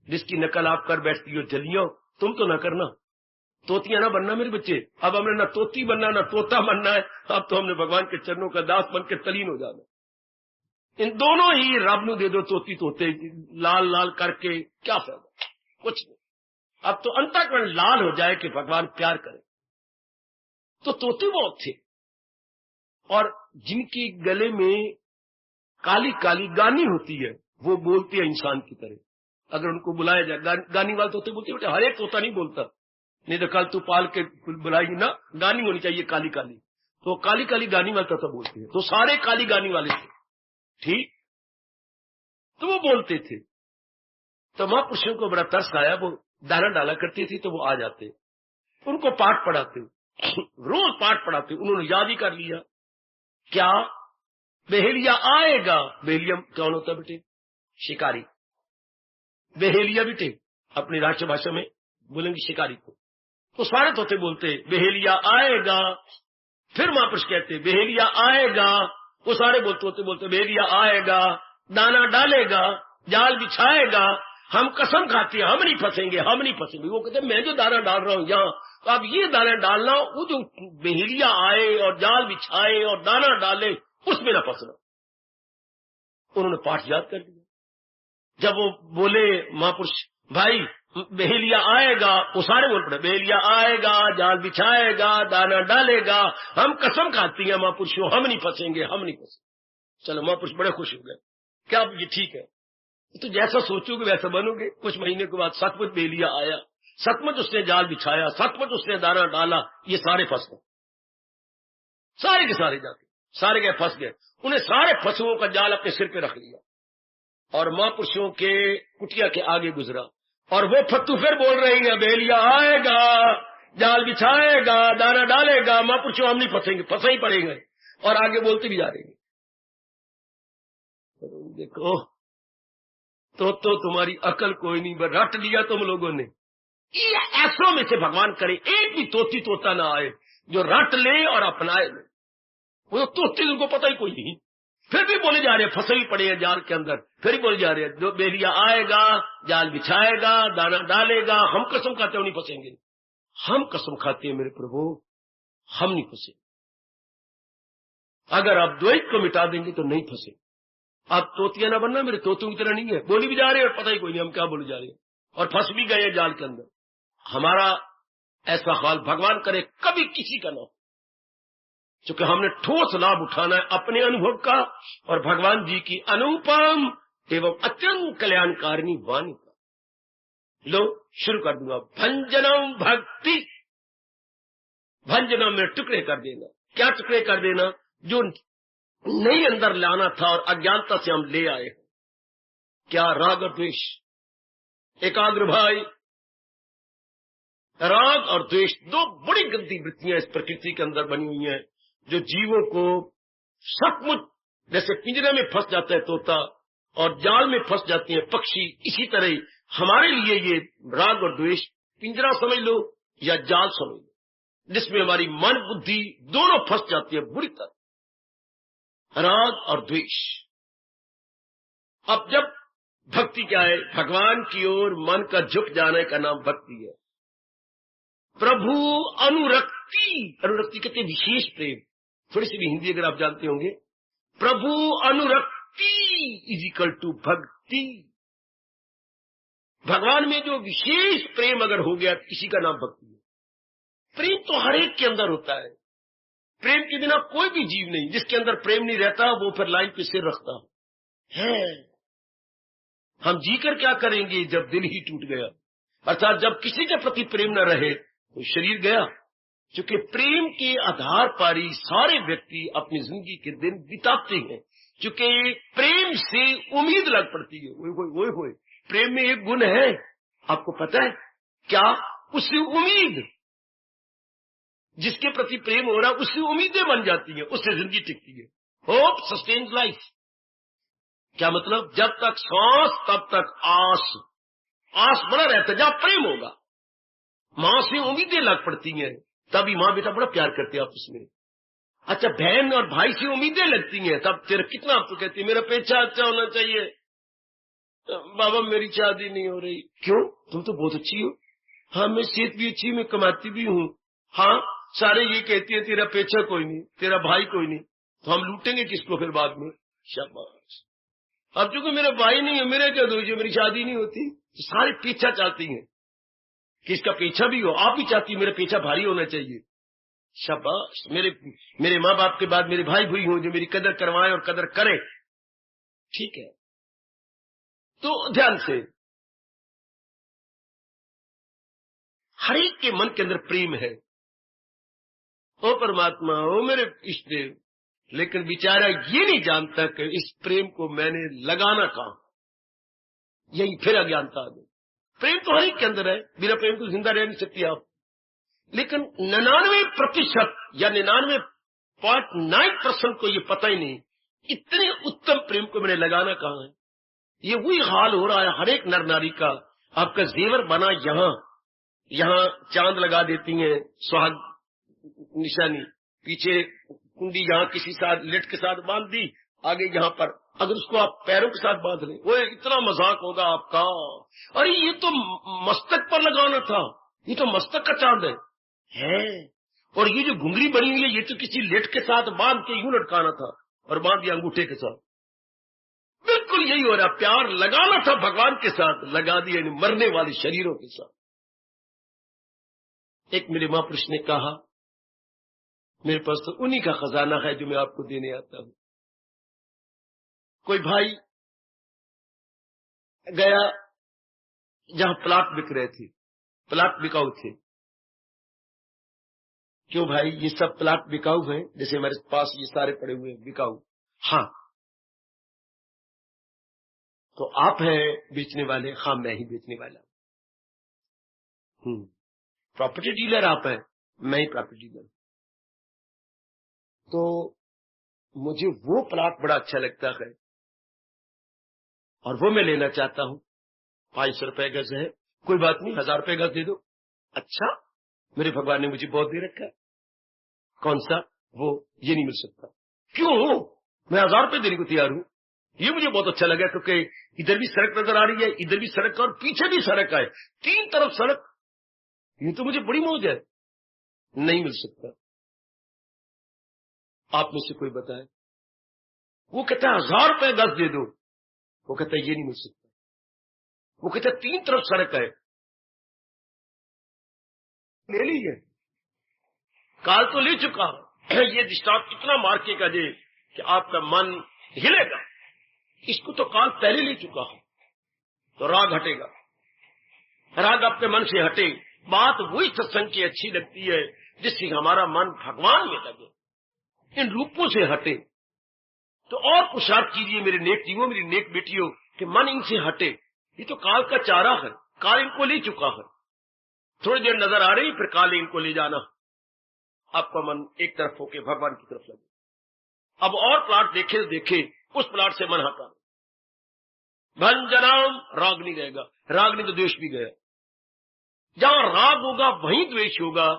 जिसकी नकल आप कर बैठती हो। चलियो तुम तो ना करना, तोतियां ना बनना मेरे बच्चे। अब हमने ना तोती बनना ना तोता बनना है, अब तो हमने भगवान के चरणों का दास बन के तलीन हो जाना। इन दोनों ही रब नू दे दो, तोती तोते लाल लाल करके क्या फायदा, कुछ नहीं। अब तो अंतःकरण लाल हो जाए कि भगवान प्यार करे। तो तोते बहुत थे, और जिनके गले में काली काली गानी होती है, वो बोलती है इंसान की तरह। अगर उनको बुलाया जाए, गानी वाले तोते बोलते बेटे, हर एक तोता नहीं बोलता, नहीं तो कल तू पाल के बुलाएगी ना, गानी होनी चाहिए काली काली। तो काली काली गानी वाले तोता बोलते हैं, तो सारे काली गानी वाले थे, ठीक। तो वो बोलते थे, तो महापुरुषों को बड़ा तरस आया। वो दाना डाला करती थी, तो वो आ जाते, उनको पाठ पढ़ाते, रोज पाठ पढ़ाते। उन्होंने याद ही कर लिया, क्या बहेलिया आएगा। बहेलिया कौन होता बेटे, शिकारी। बहेलिया बेटे अपनी राष्ट्रभाषा में बोलेंगे शिकारी को। तो सारे तोते बोलते बहेलिया आएगा। फिर महापुरुष कहते बहेलिया आएगा, वो सारे बोलते बहेलिया आएगा, दाना डालेगा, जाल बिछाएगा, हम कसम खाते हैं हम नहीं फंसेंगे, हम नहीं फंसेंगे। वो कहते मैं जो दाना डाल रहा हूं यहाँ, तो आप ये दाना डालना, वो जो बहेलिया आए और जाल बिछाए और दाना डाले उसमें ना फंसना। उन्होंने पाठ याद कर लिया। जब वो बोले महापुरुष भाई बहेलिया आएगा, वो सारे बोल पड़े बहेलिया आएगा, जाल बिछाएगा, दाना डालेगा, हम कसम खाती हैं महापुरुषों हम नहीं फंसेंगे, हम नहीं फंसेंगे। चलो महापुरुष बड़े खुश हो गए, क्या ये ठीक है, तो जैसा सोचोगे वैसा बनोगे। कुछ महीने के बाद सचमुच बहेलिया आया, सचमुच उसने जाल बिछाया, सचमुच उसने दाना डाला, ये सारे फंस गए, सारे के सारे जाके सारे गए फंस गए। उन्हें सारे पशुओं का जाल अपने सिर पे रख लिया और महापुरुषों के कुटिया के आगे गुजरा, और वो फत्तू फिर बोल रही है बहेलिया आएगा, जाल बिछाएगा, दाना डालेगा, महापुरुषों हम नहीं फंसेंगे, फंसा ही पड़ेंगे, और आगे बोलते भी जा रहे हैं। देखो तो तुम्हारी अकल कोई नहीं, रट लिया तुम लोगों ने। ये ऐसों में से भगवान करे एक भी तोती तोता ना आए जो रट ले और अपनाए ले। वो तोते उनको पता ही कोई नहीं, फिर भी बोले जा रहे हैं, फंसे ही पड़े हैं जाल के अंदर, फिर भी बोले जा रहे हैं जो बेरिया आएगा, जाल बिछाएगा, दाना डालेगा, हम कसम खाते हो नहीं फंसेंगे। हम कसम खाते हैं मेरे प्रभु, हम नहीं फंसे। अगर आप द्वैत को मिटा देंगे तो नहीं फंसे। आप तोतिया ना बनना, मेरे तोतों की तरह नहीं है, बोली भी जा रहे हैं और पता ही कोई नहीं हम क्या बोले जा रहे हैं, और फंस भी गए जाल के अंदर। हमारा ऐसा हाल भगवान करे कभी किसी का ना हो, क्योंकि हमने ठोस लाभ उठाना है अपने अनुभव का और भगवान जी की अनुपम एवं अत्यंत कल्याणकारिणी वाणी का। लो शुरू कर दूंगा। भंजनम भक्ति, भंजनम में टुकड़े कर देना। क्या टुकड़े कर देना? जो नहीं अंदर लाना था और अज्ञानता से हम ले आए। क्या? राग और द्वेष। एकाग्र भाई, राग और द्वेष दो बड़ी गंदी वृत्तियां इस प्रकृति के अंदर बनी हुई हैं, जो जीवों को सचमुच जैसे पिंजरे में फंस जाता है तोता और जाल में फंस जाती हैं पक्षी, इसी तरह हमारे लिए ये राग और द्वेष पिंजरा समझ लो या जाल समझ लो, जिसमें हमारी मन बुद्धि दोनों फंस जाती है बुरी तरह। राग और द्वेष। अब जब भक्ति क्या है? भगवान की ओर मन का झुक जाने का नाम भक्ति है। प्रभु अनुरक्ति, अनुरक्ति कहते हैं विशेष प्रेम। थोड़ी सी भी हिंदी अगर आप जानते होंगे, प्रभु अनुरक्ति इज इक्वल टू भक्ति। भगवान में जो विशेष प्रेम अगर हो गया, इसी का नाम भक्ति है। प्रेम तो हर एक के अंदर होता है, प्रेम के बिना कोई भी जीव नहीं। जिसके अंदर प्रेम नहीं रहता वो फिर लाइन पे सिर रखता है। हम जीकर क्या करेंगे जब दिल ही टूट गया? अर्थात जब किसी के प्रति प्रेम न रहे तो शरीर गया। क्योंकि प्रेम के आधार पर ही सारे व्यक्ति अपनी जिंदगी के दिन बिताते हैं। क्योंकि प्रेम से उम्मीद लग पड़ती है। वो प्रेम में एक गुण है, आपको पता है क्या? उससे उम्मीद, जिसके प्रति प्रेम हो रहा है उससे उम्मीदें बन जाती हैं, उससे जिंदगी टिकती है। Hope sustains life. क्या मतलब? जब तक सांस तब तक आस, आस बना रहता है। जब प्रेम होगा, मां से उम्मीदें लग पड़ती हैं, तभी मां बेटा बड़ा प्यार करते हैं आपस में। अच्छा, बहन और भाई से उम्मीदें लगती हैं, तब तेरा कितना आपको कहती है मेरा पेचा अच्छा होना चाहिए, बाबा मेरी शादी नहीं हो रही। क्यों? तुम तो बहुत अच्छी हो। हाँ, मैं सेहत भी अच्छी, मैं कमाती भी हूँ। हाँ, सारे ये कहती है तेरा पेचा कोई नहीं, तेरा भाई कोई नहीं, तो हम लूटेंगे किसको फिर बाद में? शाबाश। अब चूंकि मेरा भाई नहीं है, मेरे क्या दोष है, मेरी शादी नहीं होती, तो सारे पीछा चाहती हैं कि इसका पीछा भी हो। आप भी चाहती मेरा पीछा भारी होना चाहिए। शाबाश। मेरे माँ बाप के बाद मेरे भाई हुई हो जो मेरी कदर करवाए और कदर करे। ठीक है, तो ध्यान से, हर एक के मन के अंदर प्रेम है। ओ परमात्मा, ओ मेरे इष्ट देव, लेकिन बेचारा ये नहीं जानता कि इस प्रेम को मैंने लगाना कहां। यही फिर अज्ञानता आ गई। प्रेम तो हर एक के अंदर है, बिना प्रेम तो जिंदा रह नहीं सकती आप। लेकिन 99% या 99.9% को ये पता ही नहीं इतने उत्तम प्रेम को मैंने लगाना कहां है। ये वही हाल हो रहा है हर एक नर नारी का। आपका जेवर बना यहां चांद लगा देती हैं, सुहाग निशानी, पीछे कुंडी यहां किसी साथ लेट के साथ बांध दी, आगे यहां पर अगर उसको आप पैरों के साथ बांध लें, वो इतना मजाक होगा आपका। अरे ये तो मस्तक पर लगाना था, ये तो मस्तक का चांद है। और ये जो घुंघरी बनी हुई है, ये तो किसी लेट के साथ बांध के यूं लटकाना था और बांध दिया अंगूठे के साथ। बिल्कुल यही हो रहा, प्यार लगाना था भगवान के साथ, लगा दिया मरने वाले शरीरों के साथ। एक मेरे महापुरुष ने कहा, मेरे पास तो उन्हीं का खजाना है जो मैं आपको देने आता हूं। कोई भाई गया जहां प्लाट बिक रहे थे, प्लाट बिकाऊ थे। क्यों भाई, ये सब प्लाट बिकाऊ हैं? जैसे हमारे पास ये सारे पड़े हुए हैं बिकाऊ। हाँ, तो आप हैं बेचने वाले? हाँ, मैं ही बेचने वाला हूं। प्रॉपर्टी डीलर आप हैं, मैं ही प्रॉपर्टी डीलर। तो मुझे वो प्लॉट बड़ा अच्छा लगता है और वो मैं लेना चाहता हूं। 500 रुपए गज है, कोई बात नहीं, 1000 रुपए गज दे दो। अच्छा, मेरे भगवान ने मुझे बहुत दे रखा है। कौन सा? वो, ये नहीं मिल सकता। क्यों? मैं 1000 रुपए देने को तैयार हूं। ये मुझे बहुत अच्छा लगा क्योंकि इधर भी सड़क नजर आ रही है, इधर भी सड़क और पीछे भी सड़क है, 3 तरफ सड़क। ये तो मुझे बड़ी मौज है। नहीं मिल सकता। आप में से कोई बताए। वो कहता है 1000 रुपए गज दे दो। वो कहता है ये नहीं मिल सकता। वो कहता है 3 तरफ सड़क है। ले लीजिए, काल तो ले चुका हूं। ये दृष्टांत इतना मार के कहे कि आपका मन हिलेगा। इसको तो काल पहले ले चुका हूं, तो राग हटेगा। राग आपके मन से हटे। बात वही सत्संग की अच्छी लगती है जिससे हमारा मन भगवान में लगे, इन रूपों से हटे। तो और पुरुषार्थ कीजिए मेरे नेक जीवों, मेरी नेक बेटियों, कि मन इनसे हटे। ये तो काल का चारा है, काल इनको ले चुका है। थोड़ी देर नजर आ रही, फिर काल इनको ले जाना। आपका मन एक तरफ होके भगवान की तरफ लगे। अब और प्लाट देखे तो देखे, उस प्लाट से मन हटा। भंजनाम, राग नहीं रहेगा। राग नहीं तो द्वेष भी गया। जहां राग होगा वहीं द्वेष होगा।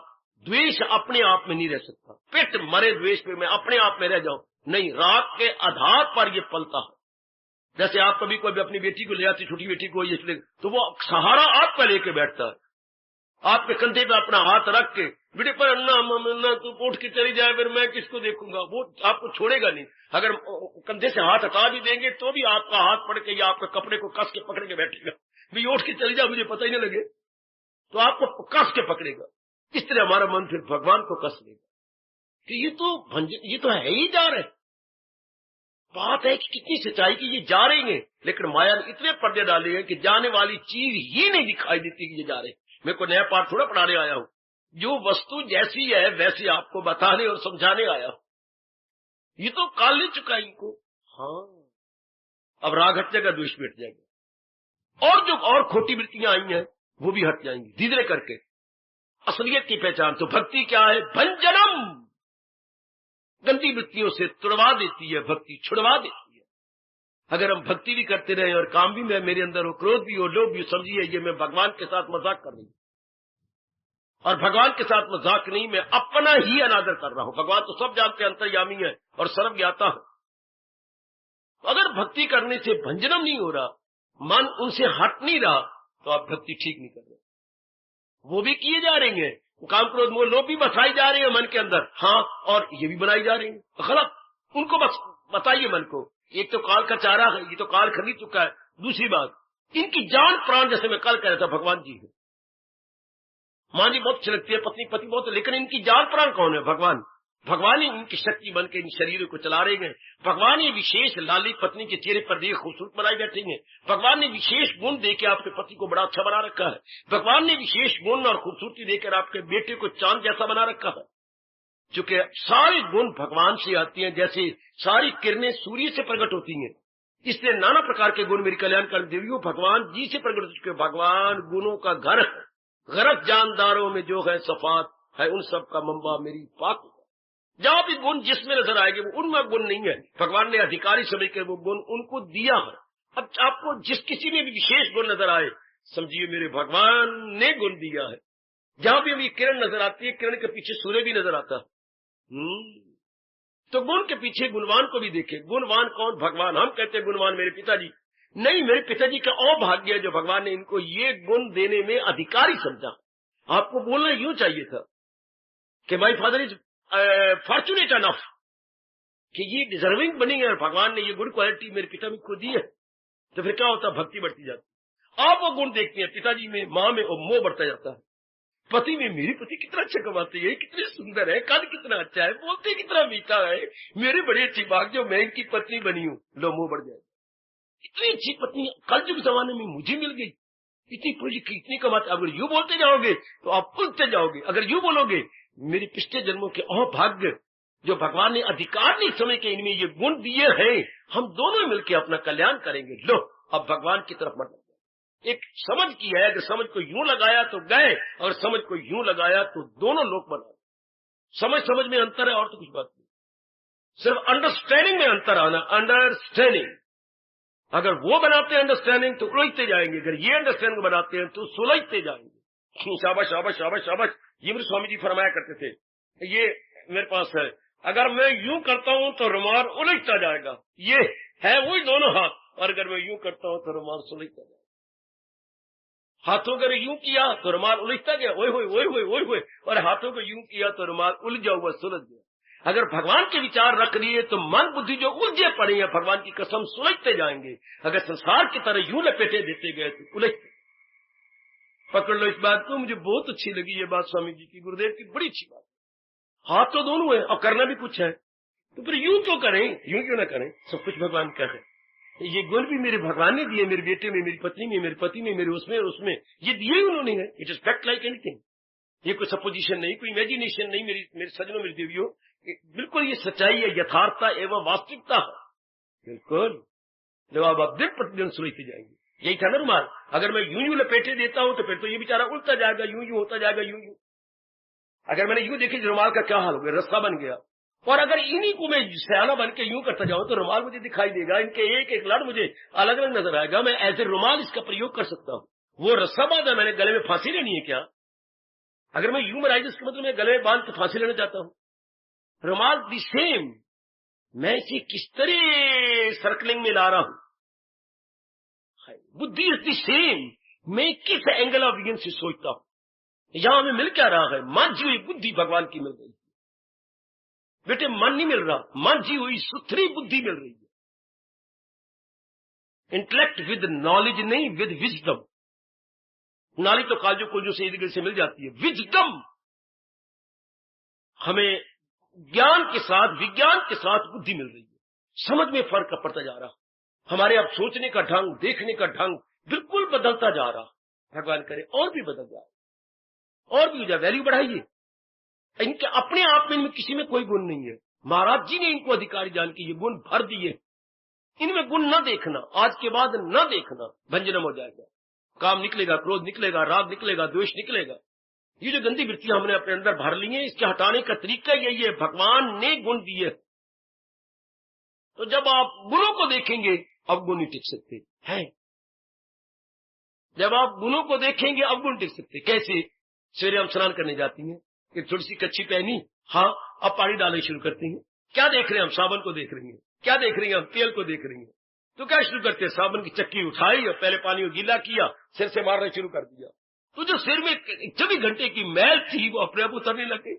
द्वेष अपने आप में नहीं रह सकता। पेट मरे द्वेष पे मैं अपने आप में रह जाऊं, नहीं, राग के आधार पर यह पलता है। जैसे आप कभी कोई अपनी बेटी को ले आती, छोटी बेटी को, इसलिए तो वो सहारा आपका लेके बैठता है। आपके कंधे पे अपना हाथ रख के, बेटे पर अन्ना तू उठ के चली जाए, फिर मैं किसको देखूंगा। वो आपको छोड़ेगा नहीं। अगर कंधे से हाथ हटा भी देंगे तो भी आपका हाथ पड़ के या आपके कपड़े को कस के पकड़ के बैठेगा। भी उठ के चली जाए, मुझे पता ही नहीं लगे, तो आपको कस के पकड़ेगा। इस तरह हमारा मन फिर भगवान को कस लेगा कि ये तो है ही जा रहे। बात है कि कितनी सच्चाई की ये जा रही है, लेकिन माया ने इतने पर्दे डाले हैं कि जाने वाली चीज ही नहीं दिखाई देती कि ये जा रहे। मैं कोई नया पाठ थोड़ा पढ़ाने आया हूं। जो वस्तु जैसी है वैसे आपको बताने और समझाने आया हूं। ये तो काल ले चुका है इनको। हाँ, अब राग हट जाएगा, द्वेष भी हट जाएगा, और जो और खोटी वृत्तियां आई हैं वो भी हट जाएंगी धीरे धीरे करके। असलियत की पहचान तो भक्ति क्या है? भंजनम। गंदी वृत्तियों से तुड़वा देती है भक्ति, छुड़वा देती है। अगर हम भक्ति भी करते रहे और काम भी मेरे अंदर हो, क्रोध भी हो, लोभ भी, समझिए ये मैं भगवान के साथ मजाक कर रही हूं। और भगवान के साथ मजाक नहीं, मैं अपना ही अनादर कर रहा हूं। भगवान तो सब जानते, अंतर्यामी है और सर्वज्ञाता है। अगर भक्ति करने से भंजनम नहीं हो रहा, मन उनसे हट नहीं रहा, तो आप भक्ति ठीक नहीं कर रहे। वो भी किए जा रहे हैं, काम क्रोध मोह लोभ भी बसाई जा रहे हैं मन के अंदर। हाँ, और ये भी बनाई जा रही है गलत। उनको बस बताइए मन को। एक तो काल का चारा है, ये तो काल खरीद चुका है। दूसरी बात, इनकी जान प्राण, जैसे मैं कल कह रहा था, भगवान जी है। मां जी बहुत अच्छी लगती है, पत्नी पति बहुत, लेकिन इनकी जान प्राण कौन है? भगवान। भगवान ही इनकी शक्ति बन के इन शरीरों को चला रहे हैं। भगवान ही विशेष लाली पत्नी के चेहरे पर देख खूबसूरत बनाई बैठे हैं। भगवान ने विशेष गुण देकर आपके पति को बड़ा अच्छा बना रखा है। भगवान ने विशेष गुण और खूबसूरती देकर आपके बेटे को चांद जैसा बना रखा है। चूंकि सारे गुण भगवान से आती हैं, जैसे सारी किरणें सूर्य से प्रकट होती हैं, इसलिए नाना प्रकार के गुण मेरी कल्याणकारी देवियों भगवान जी से प्रकट हो चुके। भगवान गुणों का घर है। गरज जानदारों में जो है सफात है, उन सब का मंबा मेरी पाक। जहां भी गुण जिसमें नजर आएंगे वो उनमें गुण नहीं है। भगवान ने अधिकारी समझ कर वो गुण उनको दिया है। अब आपको जिस किसी में भी विशेष गुण नजर आए, समझिए मेरे भगवान ने गुण दिया है। जहां भी अभी किरण नजर आती है, किरण के पीछे सूर्य भी नजर आता है। तो गुण के पीछे गुणवान को भी देखे। गुणवान कौन? भगवान। हम कहते हैं गुणवान मेरे पिताजी, नहीं, मेरे पिताजी का अभाग्य है जो भगवान ने इनको ये गुण देने में अधिकारी समझा। आपको बोलना यूं चाहिए था कि my father is fortunate enough, कि ये डिजर्विंग बनी है और भगवान ने ये गुड क्वालिटी मेरे पिता में को दी है। तो फिर क्या होता? भक्ति बढ़ती जाती। आप वो गुण देखते हैं पिताजी में, माँ में, और मोह बढ़ता जाता है। पति में, मेरे पति कितना अच्छा कमाते हैं, कितने सुंदर है, कद कितना अच्छा है, बोलते कितना मीठा है, मेरे बड़े अच्छी बात जो मैं इनकी पत्नी बनी हूं। लो, मोह बढ़ जाए। इतनी अच्छी पत्नी कलयुग जमाने में मुझे मिल गई, इतनी पूरी, कितनी कमाते। अगर यूं बोलते जाओगे तो आप पुलते जाओगे। अगर यूं बोलोगे, मेरे पिछले जन्मों के अभाग्य जो भगवान ने अधिकार नहीं समझ के इनमें ये गुण दिए हैं, हम दोनों मिलकर अपना कल्याण करेंगे। लो, अब भगवान की तरफ मत। एक समझ की है, अगर समझ को यूं लगाया तो गए, और समझ को यूं लगाया तो दोनों लोक बना। समझ में अंतर है और तो कुछ बात नहीं, सिर्फ अंडरस्टैंडिंग में अंतर आना। अंडरस्टैंडिंग अगर वो बनाते हैं अंडरस्टैंडिंग तो उलझते जाएंगे, अगर ये अंडरस्टैंडिंग बनाते हैं तो सुलझते जाएंगे। शाबाश शाबाश शाबाश शाबाश। ये मेरे स्वामी जी फरमाया करते थे, ये मेरे पास है, अगर मैं यूं करता हूं तो रुमाल उलझता जाएगा, ये है वही दोनों हाथ, और अगर मैं यूं करता हूं तो रुमाल सुलझता जाएगा। हाथों को यूं किया तो रुमाल उलझता गया, ओए होए ओए होए ओए होए, और हाथों को यूं किया तो रुमाल उलझा हुआ सुलझ गया। अगर भगवान के विचार रख लिए तो मन बुद्धि जो उलझे पड़े हैं, भगवान की कसम सुलझते जाएंगे। अगर संसार की तरह यूं लपेटे देते गए तो उलझते। पकड़ लो इस बात को, मुझे बहुत अच्छी लगी ये बात स्वामी जी की, गुरुदेव की बड़ी अच्छी बात। हाथ तो दोनों है और करना भी कुछ है, तो फिर यूं क्यों करें, यूं क्यों ना करें, सब कुछ भगवान का है। ये गुण भी मेरे भगवान ने दिए, मेरे बेटे में, मेरी पत्नी में, मेरे पति में, मेरे उसमें ये दिए ही उन्होंने है। It is fact like anything. ये कोई सपोजिशन नहीं, कोई इमेजिनेशन नहीं, मेरे सजनों, मेरी देवियों, बिल्कुल ये सच्चाई है, यथार्थता एवं वास्तविकता है। बिल्कुल जब आप दिन प्रतिदिन सुलझते जाएंगे। यही था ना रुमाल, अगर मैं यूं लपेटे देता हूं तो फिर तो ये बेचारा उल्टा जाएगा, यूं होता जाएगा, यूं। अगर मैंने यूं देखी रुमाल का क्या हाल हो गया, रस्सा बन गया। और अगर इन्हीं को मैं सयाना बन के यूं करता जाऊं तो रुमाल मुझे दिखाई देगा, इनके एक एक लड़ मुझे अलग अलग नजर आएगा। मैं एज ए रुमाल इसका प्रयोग कर सकता हूं। वो रस्सा बांधा मैंने, गले में फांसी लेनी है क्या? अगर मैं यूं मराई, इसका मतलब मैं गले में बांध के फांसी लेना चाहता हूं। रुमाल दी सेम, मैं इसे किस तरह सर्कलिंग में ला रहा हूं। बुद्धि इज दी सेम, मैं किस एंगल ऑफ व्यू से सोचता हूं। यहां हमें मिल क्या रहा है? मांझी हुई बुद्धि भगवान की मिल रही है। बेटे मन नहीं मिल रहा, मांझी हुई सुथरी बुद्धि मिल रही है। इंटेलेक्ट विद नॉलेज नहीं, विद विजडम। नॉलेज तो काजू कुलजू से इर्द गिर्द से मिल जाती है, विजडम हमें ज्ञान के साथ, विज्ञान के साथ बुद्धि मिल रही है। समझ में फर्क पड़ता जा रहा, हमारे अब सोचने का ढंग, देखने का ढंग बिल्कुल बदलता जा रहा। भगवान करे और भी बदल जाए, और भी वैल्यू बढ़ाइए। इनके अपने आप में, इनमें किसी में कोई गुण नहीं है। महाराज जी ने इनको अधिकारी जान के ये गुण भर दिए। इनमें गुण न देखना, आज के बाद न देखना, भंजनम हो जाएगा। काम निकलेगा, क्रोध निकलेगा, राग निकलेगा, द्वेष निकलेगा। ये जो गंदी वृत्तियां हमने अपने अंदर भर ली हैं, इसके हटाने का तरीका यही है, भगवान ने गुण दिए। तो जब आप गुणों को देखेंगे, अब गुण नहीं टिक सकते हैं। जब आप गुणों को देखेंगे, अब गुण टिक सकते। कैसे? सवेरे हम स्नान करने जाती हैं, एक थोड़ी सी कच्ची पहनी, हाँ, अब पानी डालना शुरू करते हैं। क्या देख रहे हैं हम? साबुन को देख रही हैं। क्या देख रही हैं हम? तेल को देख रही हैं। तो क्या शुरू करते हैं? साबुन की चक्की उठाई और पहले पानी को गीला किया, सिर से मारना शुरू कर दिया। तो जो सिर में 24 घंटे की मैल थी वो अपने आप उतरने लगे।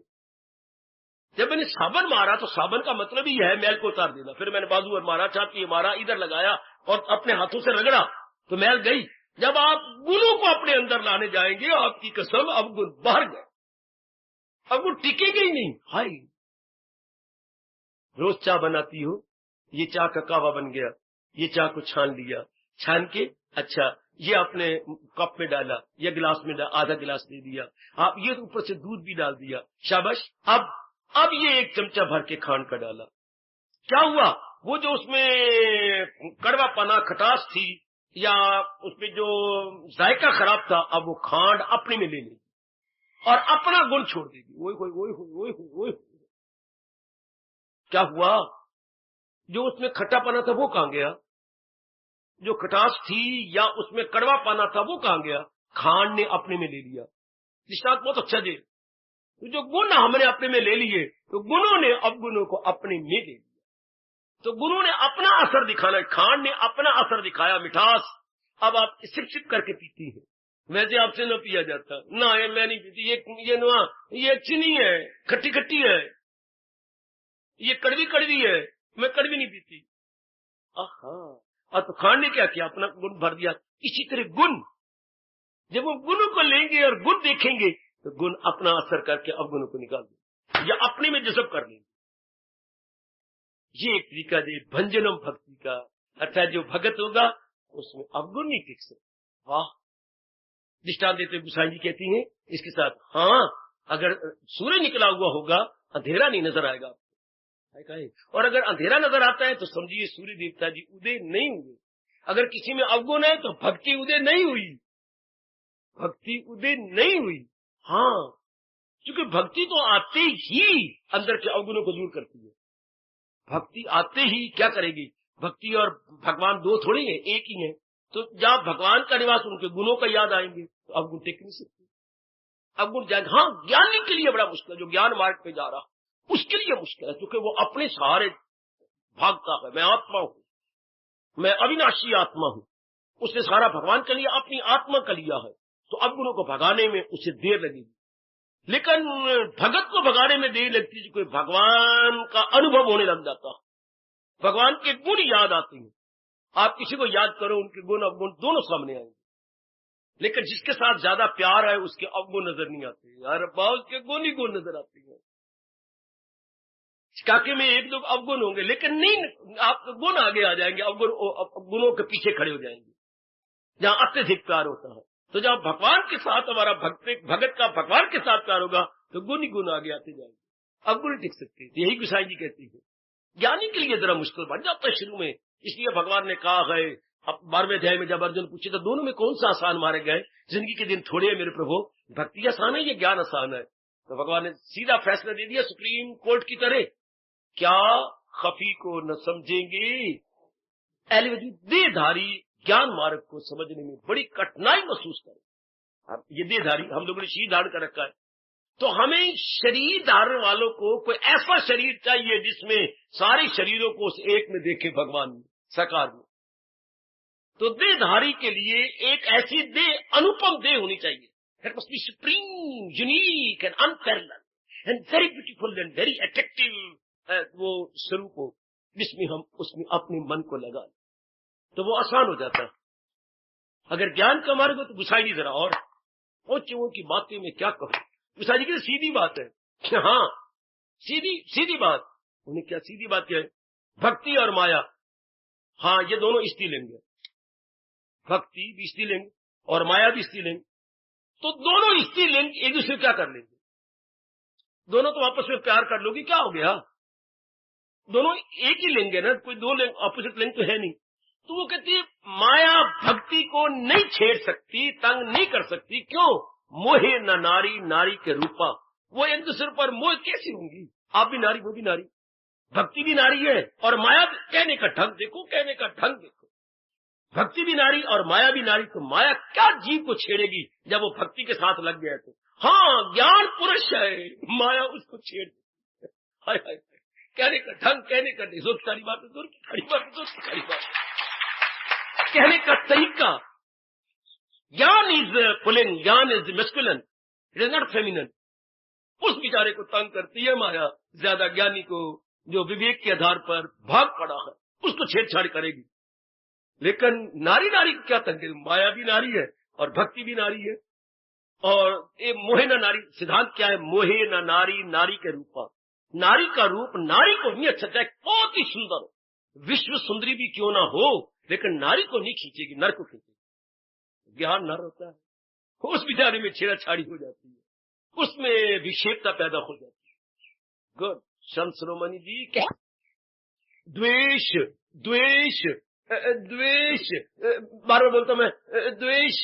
जब मैंने साबुन मारा तो साबुन का मतलब ही है मैल को उतार देना। फिर मैंने बाजू और मारा, छाती मारा, इधर लगाया और अपने हाथों से रगड़ा तो मैल गई। जब आप गुणों को अपने अंदर लाने जाएंगे, आपकी कसम, अब गुण बाहर गए, अब गुण टिकेंगे ही नहीं। हाय, रोज चाय बनाती हो, ये चाय का कावा बन गया, ये चाय को छान लिया, छान के अच्छा ये अपने कप में डाला या गिलास में डाला, आधा गिलास दे दिया, आप ये ऊपर से दूध भी डाल दिया, शाबाश। अब ये एक चमचा भर के खांड का डाला। क्या हुआ? वो जो उसमें कड़वा पना, खटास थी या उसमें जो जायका खराब था, अब वो खांड अपने में ले लेगी और अपना गुण छोड़ देगी। ओए होए ओए होए ओए होए। क्या हुआ? जो उसमें खट्टापना था वो कहां गया? जो खटास थी या उसमें कड़वा पाना था वो कहां गया? खांड ने अपने में ले लिया। दृष्टांत बहुत अच्छा दे। तो जो गुण हमने अपने में ले लिए, तो गुणों ने अब गुणों को अपने में ले लिया। तो गुणों ने अपना असर दिखाना, खांड ने अपना असर दिखाया, मिठास। अब आप सिप सिप करके पीती है। वैसे आपसे न पिया जाता ना, ये मैं नहीं पीती, ये अच्छी नहीं है, खट्टी खट्टी है, ये कड़वी कड़वी है, मैं कड़वी नहीं पीती। आहा, तो खांड ने क्या किया? अपना गुण भर दिया। इसी तरह गुण, जब वो गुणों को लेंगे और गुण देखेंगे तो गुण अपना असर करके अवगुणों को निकाल देंगे या अपने में जज़ब कर लेंगे। ये एक तरीका दे भंजनम भक्ति का, अर्थात जो भगत होगा उसमें अवगुण नहीं टिक सकते। वाह! दृष्टांत देते गुसाई जी कहती हैं इसके साथ, हाँ, अगर सूर्य निकला हुआ होगा अंधेरा नहीं नजर आएगा आपको, और अगर अंधेरा नजर आता है तो समझिए सूर्य देवता जी उदय नहीं हुए। अगर किसी में अवगुण है तो भक्ति उदय नहीं हुई, भक्ति उदय नहीं हुई। हाँ, क्योंकि भक्ति तो आते ही अंदर के अवगुणों को दूर करती है। भक्ति आते ही क्या करेगी? भक्ति और भगवान दो थोड़ी है, एक ही है। तो जहां भगवान का निवास, उनके गुणों का याद आएंगे तो अवगुण टेक नहीं सकते। अवगुण जाएंगे। हाँ, ज्ञानी के लिए बड़ा मुश्किल है, जो ज्ञान मार्ग पे जा रहा उसके लिए मुश्किल है, क्योंकि वो अपने सहारे भागता है। मैं आत्मा हूं, मैं अविनाशी आत्मा हूं। उसने सारा भगवान का लिया, अपनी आत्मा का लिया है, तो अवगुणों को भगाने में उसे देर लगेगी। लेकिन भगत को भगाने में देर लगती है, कोई भगवान का अनुभव होने लग जाता, भगवान के गुण याद आते हैं। आप किसी को याद करो, उनके गुण अवगुण दोनों सामने आएंगे। लेकिन जिसके साथ ज्यादा प्यार है उसके अवगुण नजर नहीं आते, यार बाउल के गुण ही गुण नजर आते हैं। काके में एक दो अवगुण होंगे, लेकिन नहीं, आप गुण आगे आ जाएंगे, अवगुण गुणों के पीछे खड़े हो जाएंगे जहां अत्यधिक प्यार होता है। तो जब भगवान के साथ हमारा भगत का भगवान के साथ प्यार होगा तो गुण ही गुण आगे आते जाएंगे, अवगुण टिक सकते हैं। यही गोसाई जी कहती है। ज्ञानी के लिए जरा मुश्किल बन जाता है शुरू में, इसलिए भगवान ने कहा है, अब 12वें अध्याय में जब अर्जुन पूछे तो दोनों में कौन सा आसान मारे गए? जिंदगी के दिन थोड़े है मेरे प्रभु, भक्ति आसान है या ज्ञान आसान है? तो भगवान ने सीधा फैसला दे दिया सुप्रीम कोर्ट की तरह, क्या खफी को न समझेंगे? देहधारी ज्ञान मार्ग को समझने में बड़ी कठिनाई महसूस करें। अब ये देहधारी, हम लोगों ने शरीर धारण कर रखा है, तो हमें शरीर धारण वालों को कोई ऐसा शरीर चाहिए जिसमें सारे शरीरों को उस एक में देखे भगवान में, साकार में। तो देहधारी के लिए एक ऐसी देह, अनुपम देह होनी चाहिए। That must be supreme, unique and unparalleled and very beautiful and very attractive, वो स्वरूप हो जिसमें हम उसमें अपने मन को लगा, तो वो आसान हो जाता है। अगर ज्ञान का मार्ग हो तो गुसाई जी जरा और वो की बातें में क्या कहूं, गुसाई जी की सीधी बात है। हाँ, सीधी बात। उन्हें क्या सीधी बात क्या है? भक्ति और माया, हाँ ये दोनों स्त्रीलिंग है। भक्ति भी स्त्रीलिंग और माया भी स्त्रीलिंग, तो दोनों स्त्रीलिंग एक दूसरे क्या कर लेंगे? दोनों तो आपस में प्यार कर लोगी, क्या हो गया? दोनों एक ही लिंग है ना, कोई दो लिंग ऑपोजिट लिंग तो है नहीं। तो वो कहती है माया भक्ति को नहीं छेड़ सकती, तंग नहीं कर सकती। क्यों? मोहे न नारी नारी के रूपा, वो एक दूसरे पर मोह कैसी होंगी? आप भी नारी, वो भी नारी, भक्ति भी नारी है और माया भी। कहने का ढंग देखो, कहने का ढंग देखो, भक्ति भी नारी और माया भी नारी। तो माया क्या जीव को छेड़ेगी जब वो भक्ति के साथ लग गया? तो हाँ, ज्ञान पुरुष है, माया उसको छेड़। हाय हाय, कहने का ढंग, कहने का जोर की सारी बात, जोर की सारी बात, जोर की सारी बात, कहने का तरीका। ज्ञान इज पुलिंग, ज्ञान is masculine, it is not feminine. उस बेचारे को तंग करती है माया, ज्यादा ज्ञानी को जो विवेक के आधार पर भाग पड़ा है उसको छेड़छाड़ करेगी। लेकिन नारी नारी को क्या तंग करेगी? माया भी नारी है और भक्ति भी नारी है। और ये मोहे न नारी सिद्धांत क्या है? मोहे न नारी नारी के रूपा, नारी का रूप नारी को नहीं अच्छा चाहे बहुत ही सुंदर हो, विश्व सुंदरी भी क्यों ना हो, लेकिन नारी को नहीं खींचेगी, नर को खींचेगी। ज्ञान नर होता है, उस बेचारे में छेड़छाड़ी हो जाती है, उसमें विक्षेपता पैदा हो जाती है। गुड संत शिरोमणि जी क्या? द्वेष द्वेष द्वेष, बार बार बोलता मैं, द्वेष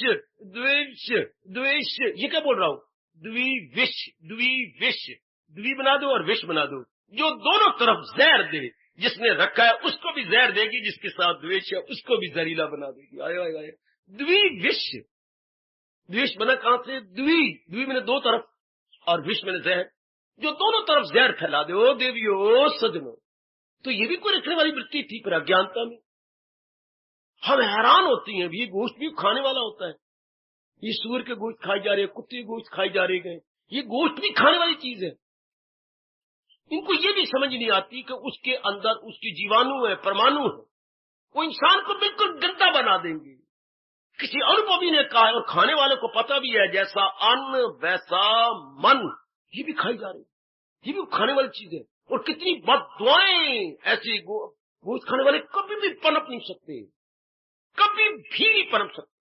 द्वेष द्वेष, ये क्या बोल रहा हूं? द्विविष, द्विविष, द्वि बना दो और विष बना दो, जो दोनों तरफ जहर दे। जिसने रखा है उसको भी जहर देगी, जिसके साथ द्वेष है उसको भी जहरीला बना देगी। आयो आयो आयो, द्विविष। द्वेष बना कहां से? द्वि मैंने दो तरफ और विष मैंने जहर, जो दोनों तरफ जहर फैला दे। ओ देवियों सजनों, तो ये भी कोई रखने वाली वृत्ति थी पर अज्ञानता में। हम हैरान होती हैं, ये गोश्त भी खाने वाला होता है, ये सूअर के गोश्त खाई जा रहे हैं, कुत्ते के गोश्त खाई जा रहे हैं, ये गोश्त भी खाने वाली चीज है। इनको ये भी समझ नहीं आती कि उसके अंदर उसकी जीवाणु है, परमाणु है, वो इंसान को बिल्कुल गंदा बना देंगे। किसी अनुभवी ने कहा है और खाने वाले को पता भी है, जैसा अन्न वैसा मन, ये भी खाई जा रही है, ये भी खाने वाली चीज है। और कितनी बददुआएं, ऐसे गोश्त खाने वाले कभी भी पनप नहीं सकते, कभी भी नहीं पनप सकते।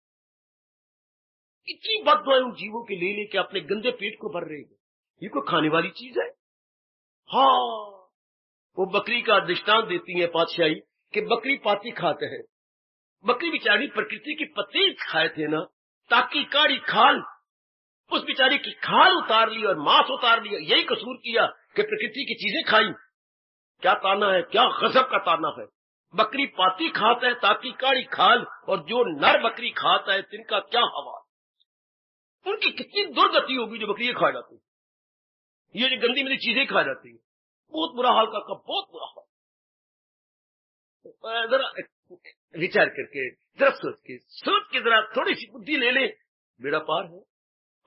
इतनी बददुआएं उन जीवों के ले लेके अपने गंदे पेट को भर रहे हैं, ये कोई खाने वाली चीज है? हाँ, वो बकरी का दृष्टांत देती है पातशाही कि बकरी पाती खाते हैं, बकरी बेचारी प्रकृति के पत्ते खाए थे ना, ताकि काड़ी खाल, उस बेचारी की खाल उतार ली और मांस उतार लिया। यही कसूर किया कि प्रकृति की चीजें खाई। क्या ताना है, क्या गजब का ताना है। बकरी पाती खाता है ताकि काड़ी खाल, और जो नर बकरी खाता है तिनका क्या हवा। उनकी कितनी दुर्गति होगी जो बकरी खा जाती है, ये जो गंदी मंदी चीजें खा जाती है। बहुत बुरा हाल का, बहुत बुरा हाल। जरा विचार करके, जरा सोच के जरा थोड़ी सी बुद्धि ले ले, बेड़ा पार है।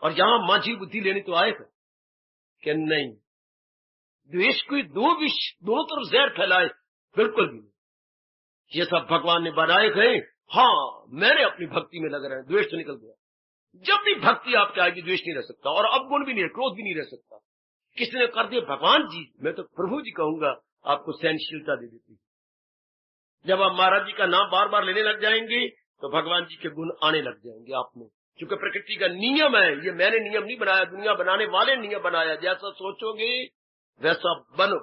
और यहां माझी बुद्धि लेने तो आए थे कि नहीं, द्वेष कोई दो विष दोनों तरफ जहर फैलाए, बिल्कुल भी नहीं। ये सब भगवान ने बनाए गए। हाँ, मैंने अपनी भक्ति में लग रहा है, द्वेष तो निकल गया। जब भी भक्ति आपके आएगी द्वेष नहीं रह सकता, और अवगुण भी नहीं, क्रोध भी नहीं रह सकता। किसी ने कर दिया, भगवान जी, मैं तो प्रभु जी कहूंगा, आपको सहनशीलता दे देती। जब आप महाराज जी का नाम बार बार लेने लग जाएंगे तो भगवान जी के गुण आने लग जाएंगे आप में। क्योंकि प्रकृति का नियम है, ये मैंने नियम नहीं बनाया, दुनिया बनाने वाले नियम बनाया। जैसा सोचोगे वैसा बनो,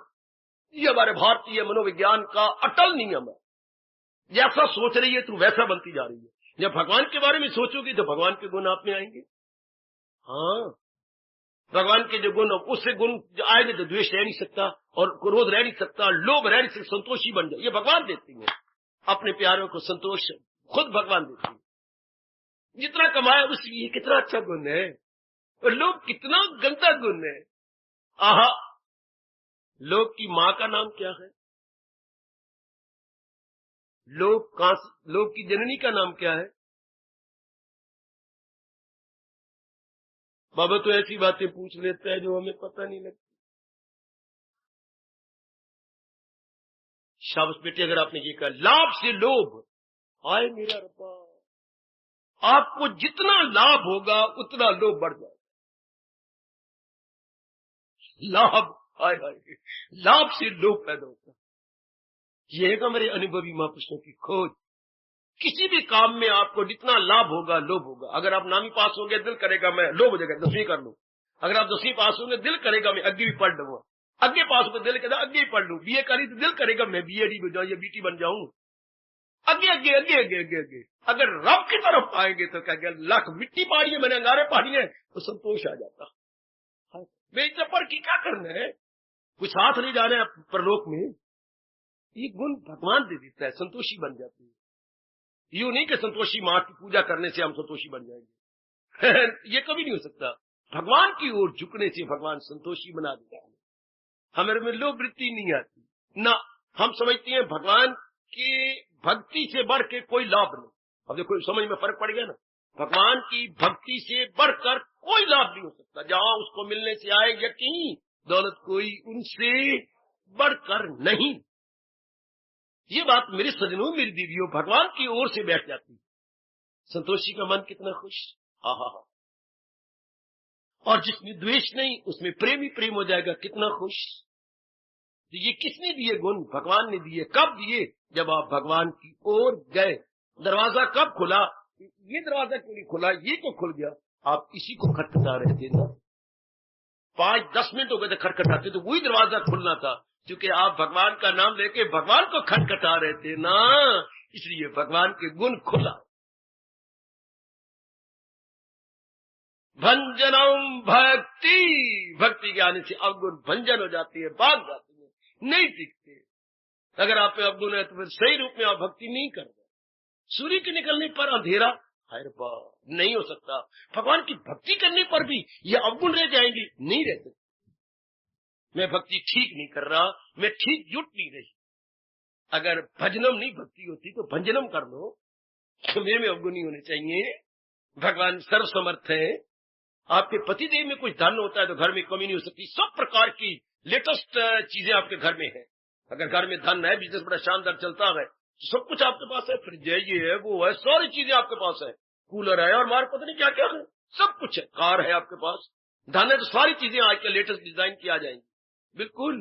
ये हमारे भारतीय मनोविज्ञान का अटल नियम है। जैसा सोच रही है तू वैसा बनती जा रही है। जब भगवान के बारे में सोचोगी तो भगवान के गुण आप में आएंगे। हाँ, भगवान के जो गुण, उससे गुण आएंगे तो द्वेष रह नहीं सकता, और क्रोध रह नहीं सकता, लोभ रह नहीं सकता, संतोषी बन जाए। ये भगवान देती है अपने प्यारों को संतोष, खुद भगवान देती है। जितना कमाया उसकी, ये कितना अच्छा गुण है, और लोभ कितना गंदा गुण है। आहा, लोभ की मां का नाम क्या है? लोभ की जननी का नाम क्या है? बाबा तो ऐसी बातें पूछ लेता है जो हमें पता नहीं लगती। शाबाश बेटे, अगर आपने ये कहा, लाभ से लोभ, आए मेरा रब्बा, आपको जितना लाभ होगा उतना लोभ बढ़ जाएगा। लाभ, हाय हाय, लाभ से लोभ पैदा होता है। ये है मेरे अनुभवी महापुरुषों की खोज। किसी भी काम में आपको जितना लाभ होगा लोभ होगा। अगर आप नामी पास हो गए, दिल करेगा मैं लोभ हो जाएगा 10वीं कर लूं। अगर आप 10वीं पास होंगे, दिल करेगा मैं अग्गे भी पढ़ लूंगा। अग्गे पास हो दिल करेगा अग्गे ही पढ़ लूं। बीए करी तो दिल करेगा मैं बीएडी बन जाऊं या बीटी बन जाऊं। अगे अगे अगे अगे अगे अगे अगर रब की तरफ आएंगे तो क्या गया, लाख मिट्टी पाड़ी है, मैंने अंगारे पाड़ी है, तो संतोष आ जाता। बेटा पर की क्या करना है, कुछ हाथ नहीं जा रहे हैं परलोक में। ये गुण भगवान दे देता है, संतोषी बन जाती है। यूं नहीं कि संतोषी मां की पूजा करने से हम संतोषी बन जाएंगे ये कभी नहीं हो सकता। भगवान की ओर झुकने से भगवान संतोषी बना देता है। हमारे में लोभ वृत्ति नहीं आती ना। हम समझते हैं भगवान की भक्ति से बढ़ के कोई लाभ नहीं। अब देखो समझ में फर्क पड़ गया ना। भगवान की भक्ति से बढ़कर कोई लाभ नहीं हो सकता। जहां उसको मिलने से आए यकीन, दौलत कोई उनसे बढ़कर नहीं। ये बात मेरे सजनों, मेरी दीदियों, भगवान की ओर से बैठ जाती। संतोषी का मन कितना खुश, हा हा हा। और जिसमें द्वेष नहीं उसमें प्रेम ही प्रेम हो जाएगा, कितना खुश। तो ये किसने दिए गुण? भगवान ने दिए। कब दिए? जब आप भगवान की ओर गए। दरवाजा कब खुला? ये दरवाजा क्यों नहीं खुला, ये क्यों खुल गया? आप इसी को खटखटा रहे थे ना। 5-10 मिनट हो गए थे खटखटाते, तो वही दरवाजा खुलना था। क्योंकि आप भगवान का नाम लेके भगवान को खटखटा रहे थे ना, इसलिए भगवान के गुण खुला। भंजनम भक्ति, भक्ति के आने से अवगुण भंजन हो जाती है, भाग जाती है, नहीं टिकते। अगर आप में अवगुण है तो फिर सही रूप में आप भक्ति नहीं कर रहे। सूर्य के निकलने पर अंधेरा नहीं हो सकता। भगवान की भक्ति करने पर भी ये अवगुण रह जाएंगे, नहीं रह सकते। मैं भक्ति ठीक नहीं कर रहा, मैं ठीक जुट नहीं रही। अगर भजनम नहीं भक्ति होती तो भंजनम कर लो। मेरे में अवगुण नहीं होने चाहिए। भगवान सर्वसमर्थ है। आपके पतिदेव में कुछ धन होता है तो घर में कमी नहीं हो सकती। सब प्रकार की लेटेस्ट चीजें आपके घर में है। अगर घर में धन है, बिजनेस बड़ा शानदार चलता है, तो सब कुछ आपके पास है। फ्रिज है, ये है, वो है, सारी चीजें आपके पास है। कूलर है, और हमारे पता नहीं क्या क्या है, सब कुछ है। कार है आपके पास, धन है, तो सारी चीजें आज के लेटेस्ट डिजाइन की आ जाएंगी। बिल्कुल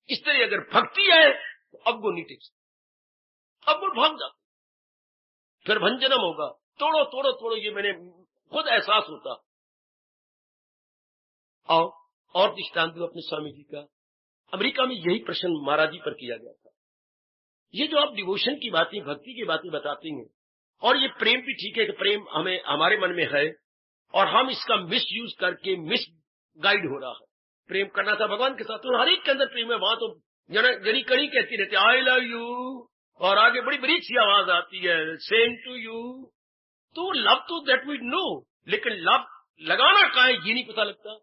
इस तरह अगर भक्ति है तो अवगुण नहीं टिक सकता, अवगुण भाग जाते। फिर भंजनम होगा, तोड़ो तोड़ो तोड़ो, ये मैंने खुद एहसास होता। और दृष्टांत दूं अपने स्वामी जी का। अमेरिका में यही प्रश्न महाराज जी पर किया गया था। ये जो आप डिवोशन की बातें, भक्ति की बातें बताते हैं, और ये प्रेम भी ठीक है कि प्रेम हमें हमारे मन में है और हम इसका मिस यूज करके मिस गाइड हो रहा है। प्रेम करना था भगवान के साथ, तो हर एक के अंदर प्रेम है। वहां तो जनी कड़ी कहती रहती है आई लव यू, और आगे बड़ी बड़ी सी आवाज आती है सेम टू यू। तो लव तो दैट वी नो, लेकिन लव लगाना कहाँ है ये नहीं पता लगता।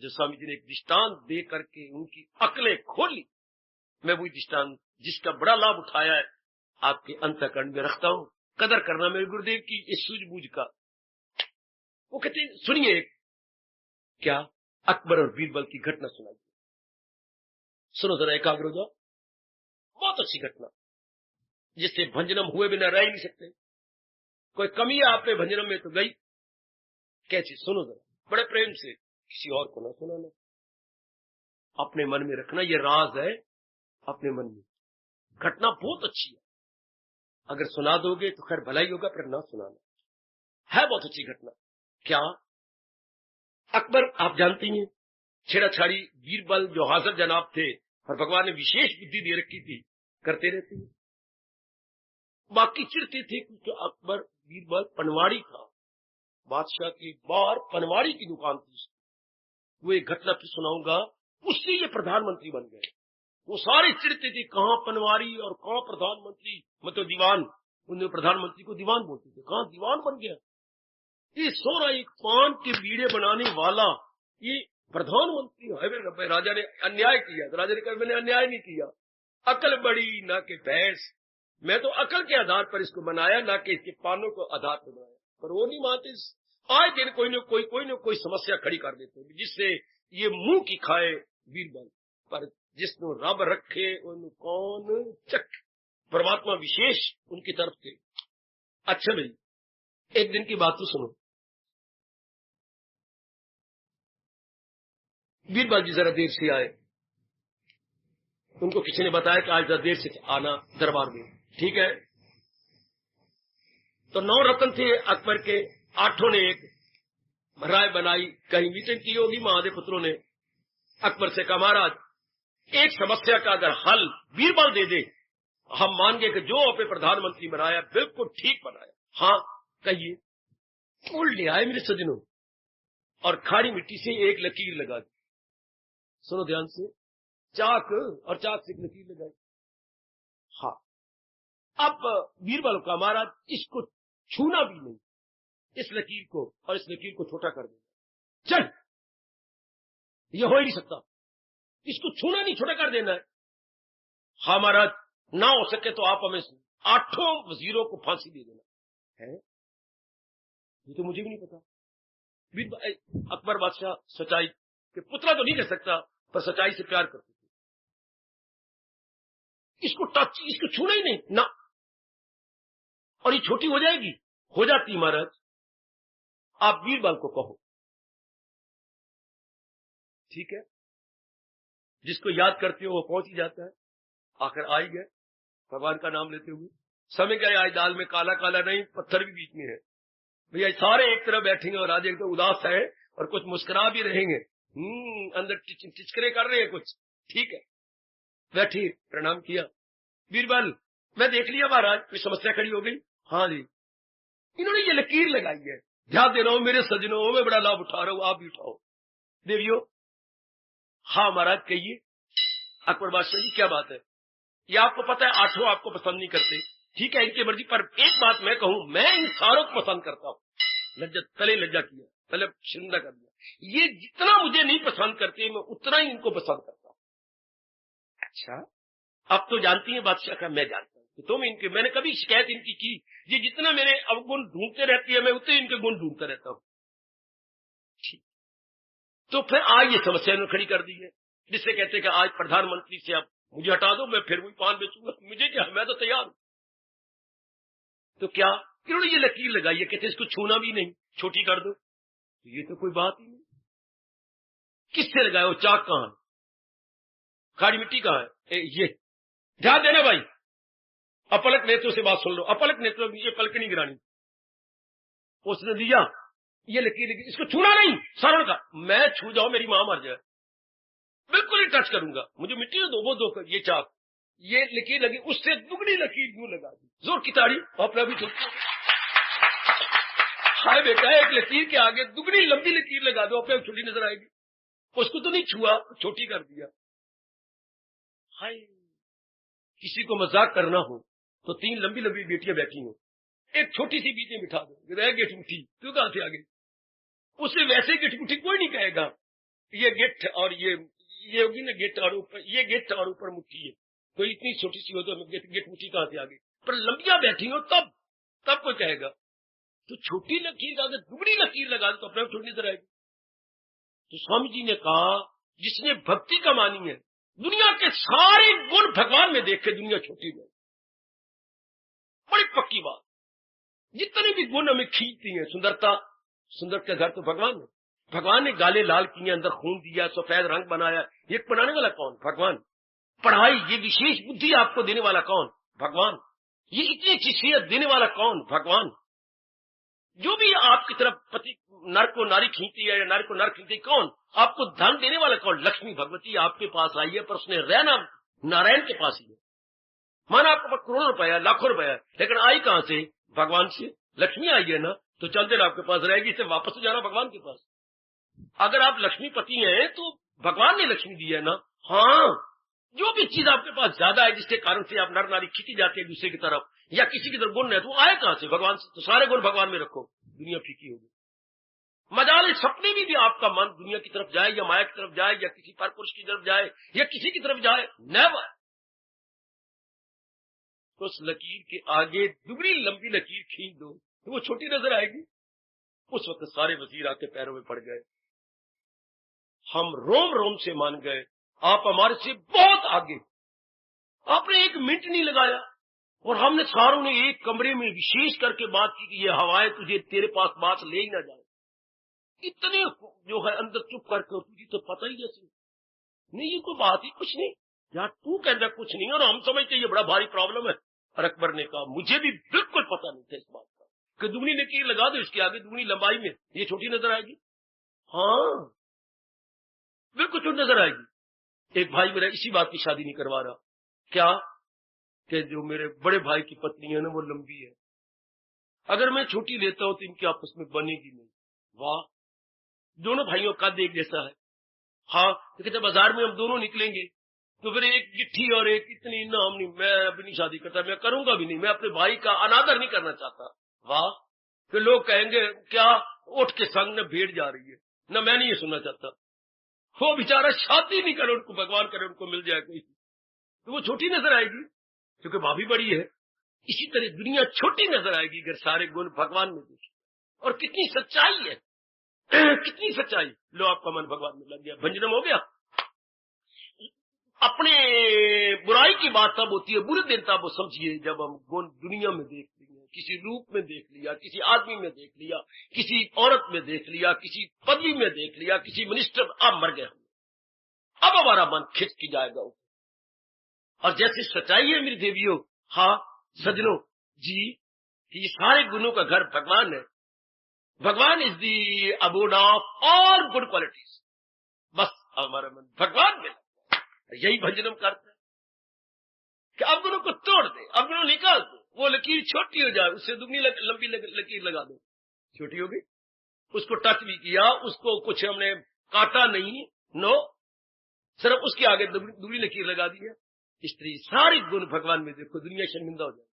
जो स्वामी जी ने एक दृष्टांत दे करके उनकी अकलें खोली, मैं वही दृष्टांत जिसका बड़ा लाभ उठाया है आपके अंतःकरण में रखता हूं। कदर करना मेरे गुरुदेव की इस सूझबूझ का। वो कहते सुनिए, क्या अकबर और बीरबल की घटना सुनाई। सुनो जरा, एकाग्र हो जाओ। बहुत अच्छी घटना, जिससे भंजनम हुए बिना रह ही नहीं सकते। कोई कमी है आप पे भंजनम में तो गई। कैसी, सुनो जरा, बड़े प्रेम से, किसी और को ना सुनाना, अपने मन में रखना। ये राज है अपने मन में। घटना बहुत अच्छी है, अगर सुना दोगे तो खैर भला ही होगा, पर ना सुनाना। है बहुत अच्छी घटना। क्या, अकबर आप जानती हैं छेड़ाछाड़ी बीरबल जो हाजिर जनाब थे, और भगवान ने विशेष बुद्धि दे रखी थी, करते रहते हैं। बाकी चिढ़ते थे क्योंकि अकबर बीरबल पनवाड़ी था, बादशाह के बाहर पनवाड़ी की दुकान थी। वो एक घटना फिर सुनाऊंगा, उससे ये प्रधानमंत्री बन गए। वो सारे चिढ़ते थे, कहां पनवाड़ी और कहां प्रधानमंत्री, मतलब दीवान। उन्हें प्रधानमंत्री को दीवान बोलते थे, कहां दीवान बन गया। ये सोना एक पान के बीड़े बनाने वाला ये प्रधानमंत्री है। राजा ने अन्याय किया तो राजा ने कहा मैंने अन्याय नहीं किया, अकल बड़ी ना कि भैंस, मैं तो अकल के आधार पर इसको बनाया, ना कि इसके पानों को आधार पर बनाया। पर वो नहीं मानते। आए दिन कोई न कोई समस्या खड़ी कर देते जिससे ये मुंह की खाए बीरबल। पर जिसनो रब रखे उन कौन चक, परमात्मा विशेष उनकी तरफ थे। अच्छा भाई, एक दिन की बात तो सुनो। बीरबल जी जरा देर से आए, उनको किसी ने बताया कि आज जरा देर से आना दरबार में, ठीक है। तो 9 रत्न थे अकबर के, 8 ने एक राय बनाई, कहीं मीटिंग की होगी महादेव पुत्रों ने। अकबर से कहा महाराज एक समस्या का अगर हल बीरबल दे दे, हम मान गए कि जो अपने प्रधानमंत्री बनाया बिल्कुल ठीक बनाया। हाँ कहिए। फूल ले आए मेरे सजनों, और खारी मिट्टी से एक लकीर लगा दी। सुनो ध्यान से, चाक और चाक से एक लकीर लगाई। हाँ, अब बीरबल का महाराज इसको छूना भी नहीं, इस लकीर को, और इस लकीर को छोटा कर देना। चल, ये हो ही नहीं सकता, इसको छूना नहीं, छोटा कर देना है। हाँ महाराज, ना हो सके तो आप हमें 8 वजीरों को फांसी दे देना है। ये तो मुझे भी नहीं पता। अकबर बादशाह सच्चाई के पुतला तो नहीं कह सकता, पर सच्चाई से प्यार करते थे। इसको टच, इसको छूना ही नहीं ना, और ये छोटी हो जाएगी। हो जाती महाराज, आप बीरबल को कहो, ठीक है। जिसको याद करते हो वो पहुंच ही जाता है। आखिर आ ही गए भगवान का नाम लेते हुए। समय क्या, आज दाल में काला काला नहीं, पत्थर भी बीच में है। भैया सारे एक तरफ बैठेंगे और आज एक तो उदास है और कुछ मुस्कुरा भी रहेंगे, अंदर टिचकरे कर रहे हैं कुछ, ठीक है। बैठी, प्रणाम किया। बीरबल मैं देख लिया महाराज, कोई समस्या खड़ी हो गई। हाँ जी, इन्होंने ये लकीर लगाई है, ध्यान दे रहा हूं मेरे सजनों, मैं बड़ा लाभ उठा रहा हूं, आप भी उठाओ देवियो। हाँ महाराज कहिए। अकबर बादशाह जी क्या बात है। ये आपको पता है 8 आपको पसंद नहीं करते, ठीक है, इनकी मर्जी, पर एक बात मैं कहूं, मैं इन सारों को पसंद करता हूं। लज्जा किया, पहले शर्मिंदा कर दिया। ये जितना मुझे नहीं पसंद करते, मैं उतना ही इनको पसंद करता हूं। अच्छा, अब तो जानती है बादशाह का, मैं जानता हूं तो तुम इनके, मैंने कभी शिकायत इनकी की, ये जितना मेरे अवगुण ढूंढते रहती है, मैं उतने इनके गुण ढूंढता रहता हूं। ठीक, तो फिर आज ये समस्या इन्होंने खड़ी कर दी है, जिससे कहते हैं कि आज प्रधानमंत्री से आप मुझे हटा दो, मैं फिर वही पान बेचूंगा, मुझे क्या, मैं तो तैयार हूं। तो क्या इन्होंने ये लकीर लगाई है, कहते इसको छूना भी नहीं, छोटी कर दो। तो ये तो कोई बात ही नहीं। किससे लगाया, वो चाक कहां है, खाड़ी मिट्टी कहां है। ये ध्यान देना भाई, अपलक नेत्रों से बात सुन लो, अपलक नेत्रों में ये पलक नहीं गिरानी। उसने दिया ये लकीर लगी, इसको छूना नहीं, सरल का, मैं छू जाऊं मेरी मां मर जाए, बिल्कुल ही टच करूंगा, मुझे मिट्टी दो, वो दो, ये चाक, ये लकीर लगी, उससे दुगनी लकीर यूं लगा दी, जोर की ताड़ी। अपना भी हाय बेटा, एक लकीर के आगे दुगनी लंबी लकीर लगा दो, अपने छोटी नजर आएगी। उसको तो नहीं छुआ, छोटी कर दिया। हाय, किसी को मजाक करना हो तो 3 लंबी लंबी बेटियां बैठी हो, एक छोटी सी बीच में बिठा दो, रह गेट मुठी, तू कहां से आ गई? उसे वैसे गेट मुठी कोई नहीं कहेगा, ये गेट और ये होगी ना गेट, और ऊपर ये गेट और ऊपर मुट्ठी है, तो इतनी छोटी सी हो तो गेट मुट्ठी कहां से आ गई? पर लंबिया बैठी हो तब कोई कहेगा। तो छोटी लकीर का अगर दुगनी लकीर लगा दो तो अपने छोटी नजर आएगी। तो स्वामी जी ने कहा, जिसने भक्ति कमानी है, दुनिया के सारे गुण भगवान में देख के दुनिया छोटी में, बड़ी पक्की बात। जितने भी गुण हमें खींचती हैं, सुंदर का घर तो भगवान है। भगवान ने गाले लाल किए, अंदर खून दिया, सफेद रंग बनाया, ये बनाने वाला कौन? भगवान। पढ़ाई, ये विशेष बुद्धि आपको देने वाला कौन? भगवान। ये इतनी अच्छी सेहत देने वाला कौन? भगवान। जो भी आपकी तरफ पति नर को नारी खींचती है या नारी को नर खींचती, कौन? आपको धन देने वाला कौन? लक्ष्मी भगवती आपके पास आई है, पर उसने रहना नारायण के पास ही है। माना आपके पास करोड़ों रुपया, लाखों रुपया, लेकिन आई कहां से? भगवान से। लक्ष्मी आई है ना, तो चल देर आपके पास रहेगी, इसे वापस तो जाना भगवान के पास। अगर आप लक्ष्मीपति हैं तो भगवान ने लक्ष्मी दी है ना। हाँ, जो भी चीज आपके पास ज्यादा है, जिसके कारण से आप नर नारी खींची जाती है दूसरे की तरफ, या किसी की तरफ गुण है, तो आए कहां से? भगवान से। तो सारे गुण भगवान में रखो, दुनिया फीकी होगी। मजाल सपने में भी आपका मन दुनिया की तरफ जाए, या माया की तरफ जाए, या किसी पर पुरुष की तरफ जाए, या किसी की तरफ जाए, नेवर। तो उस लकीर के आगे दुगनी लंबी लकीर खींच दो तो वो छोटी नजर आएगी। उस वक्त सारे वजीर आके पैरों में पड़ गए। हम रोम रोम से मान गए, आप हमारे से बहुत आगे। आपने 1 मिनट नहीं लगाया, और हमने सारों ने एक कमरे में विशेष करके बात की कि ये हवाएं तुझे तेरे पास बात ले ही ना जाए। इतने जो है अंदर चुप करके, तुझे तो पता ही जैसे नहीं, ये कोई बात ही कुछ नहीं यार, तू कहता कुछ नहीं, और हम समझते ये बड़ा भारी प्रॉब्लम है। और अकबर ने कहा, मुझे भी बिल्कुल पता नहीं था इस बात का कि दुगनी लकीर लगा दो इसके आगे, दुगनी लंबाई में, ये छोटी नजर आएगी। हाँ, बिल्कुल छोटी नजर आएगी। एक भाई मेरा इसी बात की शादी नहीं करवा रहा। क्या? कि जो मेरे बड़े भाई की पत्नी है ना, वो लंबी है, अगर मैं छोटी लेता हूं तो इनकी आपस में बनेगी नहीं। वाह, दोनों भाइयों का कद एक जैसा है। हाँ, तो कहते बाजार में हम दोनों निकलेंगे तो फिर एक गिट्ठी और एक इतनी ना, हम नहीं, मैं अभी नहीं शादी करता, मैं करूंगा भी नहीं, मैं अपने भाई का अनादर नहीं करना चाहता। वाह, फिर लोग कहेंगे क्या उठ के संग न भेड़ जा रही है ना, मैं नहीं ये सुनना चाहता। वो बेचारा शादी नहीं करे, उनको भगवान करे उनको मिल जाए कोई, तो वो छोटी नजर आएगी क्योंकि भाभी बड़ी है। इसी तरह दुनिया छोटी नजर आएगी अगर सारे गुण भगवान में देखे। और कितनी सच्चाई है, कितनी सच्चाई। लो, आपका मन भगवान में लग गया, भंजनम हो गया। अपने बुराई की बात तब होती है, बुरे दिन तब समझिए जब हम गुण दुनिया में देख लिया, किसी रूप में देख लिया, किसी आदमी में देख लिया, किसी औरत में देख लिया, किसी पदवी में देख लिया, किसी मिनिस्टर, अब मर गए हम, अब हमारा मन खिंच की जाएगा। और जैसी सच्चाई है मेरी देवियों, हाँ सजनों जी, कि ये सारे गुणों का घर भगवान है। भगवान is the abode of all good qualities. बस हमारा मन भगवान में, यही भंजनम करता है कि अवगुणों को तोड़ दे, अवगुणों निकाल दो, वो लकीर छोटी हो जाए, उससे दुगनी लंबी लकीर लगा दो, छोटी हो गई। उसको टच भी किया, उसको कुछ हमने काटा नहीं, नो, सिर्फ उसके आगे दुगनी लकीर लगा दिया। स्त्री सारे गुण भगवान में देखो, दुनिया शर्मिंदा हो जाए।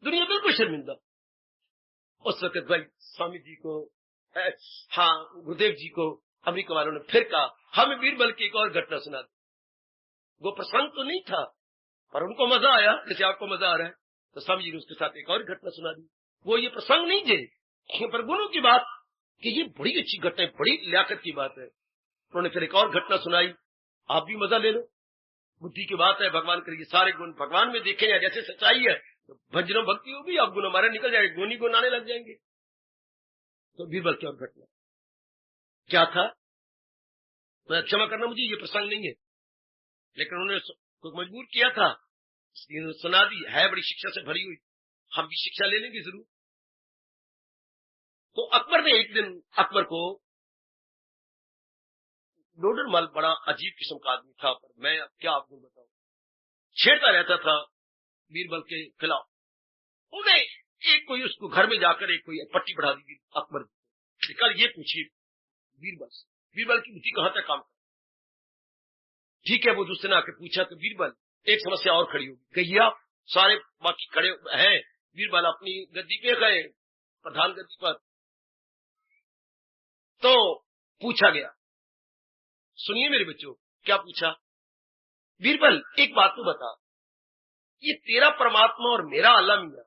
दुनिया बिल्कुल शर्मिंदा। उस वक्त भाई स्वामी जी को, हाँ गुरुदेव जी को अमेरिका वालों ने फिर कहा, हमें बीरबल की एक और घटना सुना दी। वो प्रसंग तो नहीं था पर उनको मजा आया, जैसे आपको मजा आ रहा है, तो स्वामी जी ने उसके साथ एक और घटना सुना दी। वो ये प्रसंग नहीं थे पर गुणों की बात, कि ये बड़ी अच्छी घटना है, बड़ी लियाकत की बात है। उन्होंने फिर एक और घटना सुनाई, आप भी मजा ले लो। बुद्धि की बात है, भगवान करिए सारे गुण भगवान में देखे, या जैसे सच्चाई है तो भजनों भक्ति होगी, आप गुण हमारे निकल जाएंगे, गुण ही गुण आने लग जाएंगे। तो बीरबल की और घटना क्या था, मैं क्षमा करना, मुझे ये प्रसंग नहीं है, लेकिन उन्होंने कुछ मजबूर किया था, इसलिए सुना दी है, बड़ी शिक्षा से भरी हुई, हम भी शिक्षा ले लेंगे जरूर। तो अकबर ने एक दिन, अकबर को डोडरमल बड़ा अजीब किस्म का आदमी था, पर मैं अब क्या आपको बताऊं, छेड़ता रहता था बीरबल के खिलाफ। उन्हें एक कोई उसको घर में जाकर एक कोई पट्टी बढ़ा दी अकबर, कल ये पूछिए बीरबल की बुद्धि कहां तक काम कर। ठीक है, वो दूसरे ने आके पूछा कि बीरबल एक समस्या और खड़ी होगी, कहिए आप। सारे बाकी खड़े हैं, बीरबल अपनी गद्दी पे गए, प्रधान गद्दी पर। तो पूछा गया, सुनिए मेरे बच्चों, क्या पूछा? बीरबल एक बात तो बता, ये तेरा परमात्मा और मेरा अल्लाह मियां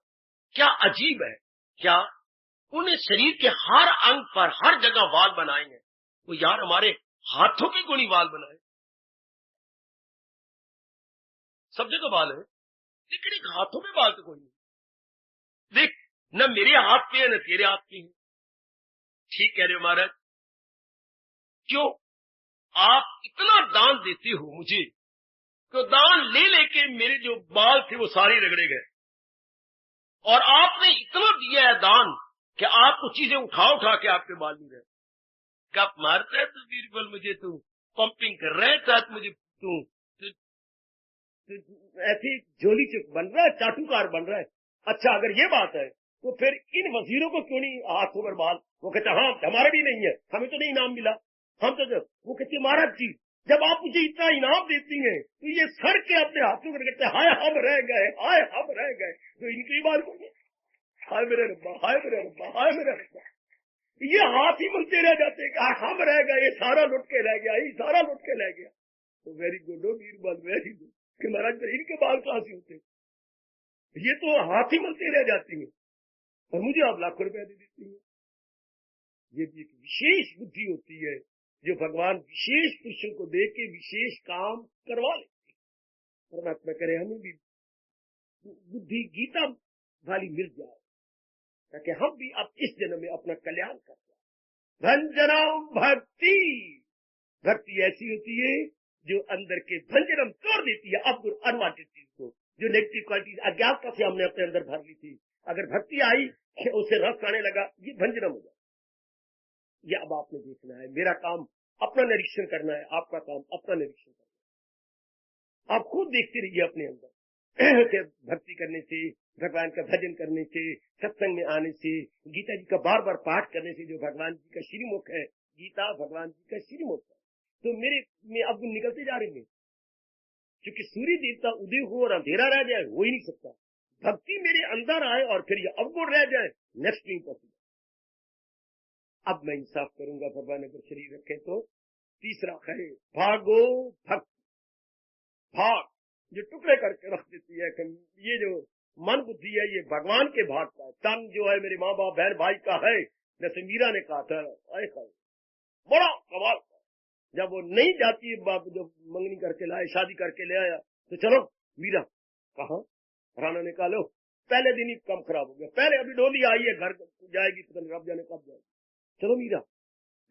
क्या अजीब है, क्या उन्हें शरीर के हर अंग पर हर जगह वाल बनाए हैं, वो यार हमारे हाथों के गुणी वाल बनाए, सब जगह वाल है, लेकिन एक हाथों में वाल तो कोई नहीं। देख, न मेरे हाथ पे है न तेरे हाथ पे है। ठीक कह रहे हो महाराज, क्यों आप इतना दान देते हो मुझे, तो दान ले लेके मेरे जो बाल थे वो सारे रगड़े गए, और आपने इतना दिया है दान कि आपको चीजें उठा उठा के आपके बाल नहीं गए। कब मारता है तो बीरबल मुझे तू पंपिंग कर रहा है, साथ मुझे तू ऐसी झोली चुक बन रहा है, चाटुकार बन रहा है। अच्छा अगर ये बात है तो फिर इन वजीरों को क्यों नहीं हाथों पर बाल? वो कहते हाँ हमारा भी नहीं है, हमें तो नहीं इनाम मिला, हम तो वो कहते महाराज जी जब आप मुझे इतना इनाम देती हैं तो ये सर के अपने हाथों पर कहते हाय हम रह गए, हाय हम रह गए, तो इनकी बात को हाय मेरे रब्बा, हाय मेरे रब्बा, हाय मेरे रब्बा, ये हाथ ही मिलते रह जाते हैं, हम रह गए, ये सारा लुट के रह गया, ये सारा लुट के रह गया। तो वेरी गुड हो बीरबल, वेरी गुड कि महाराज फिर इनके बाल कहां से होते, ये तो हाथ ही मिलते रह जाती हैं और मुझे आप लाखों रुपया दे देती हैं। ये भी एक विशेष बुद्धि होती है जो भगवान विशेष पुरुषों को दे के विशेष काम करवा लेते। परमात्मा करे हमें भी बुद्धि गीता वाली मिल जाए ताकि हम भी अब इस जन्म में अपना कल्याण कर जाए। भंजनम भक्ति, भक्ति ऐसी होती है जो अंदर के भंजनम तोड़ देती है अब अनवांटेड चीज को, जो नेगेटिव क्वालिटीज अज्ञानता से हमने अपने अंदर भर ली थी। अगर भक्ति आई उसे रस आने लगा, ये भंजनम हो जाए। ये अब आपने देखना है, मेरा काम अपना निरीक्षण करना है, आपका काम अपना निरीक्षण करना है। आप खुद देखते रहिए अपने अंदर कि भक्ति करने से, भगवान का भजन करने से, सत्संग में आने से, गीता जी का बार बार पाठ करने से, जो भगवान जी का श्रीमुख है, गीता भगवान जी का श्रीमुख है, तो मेरे में अब निकलते जा रहे हैं। क्योंकि सूर्य देवता उदय हो और अंधेरा रह जाए हो ही नहीं सकता, भक्ति मेरे अंदर आए और फिर ये अवगुण रह जाए, नेक्स्ट इम्पॉसिबल। अब मैं इंसाफ करूंगा, भगवान अगर शरीर रखे तो। तीसरा है भागो भक्त, भाग जो टुकड़े करके रख देती है कि ये जो मन बुद्धि है ये भगवान के भाग का है, तन जो है मेरे माँ बाप बहन भाई का है। जैसे मीरा ने कहा था बड़ा कमाल का, जब वो नहीं जाती बाप जब मंगनी करके लाए, शादी करके ले आया, तो चलो मीरा कहा, राणा ने कहा लो पहले दिन ही कम खराब हो गया, पहले अभी डोली आई है घर जाएगी, पता नहीं रब जाने कब जाएगी, चलो मीरा।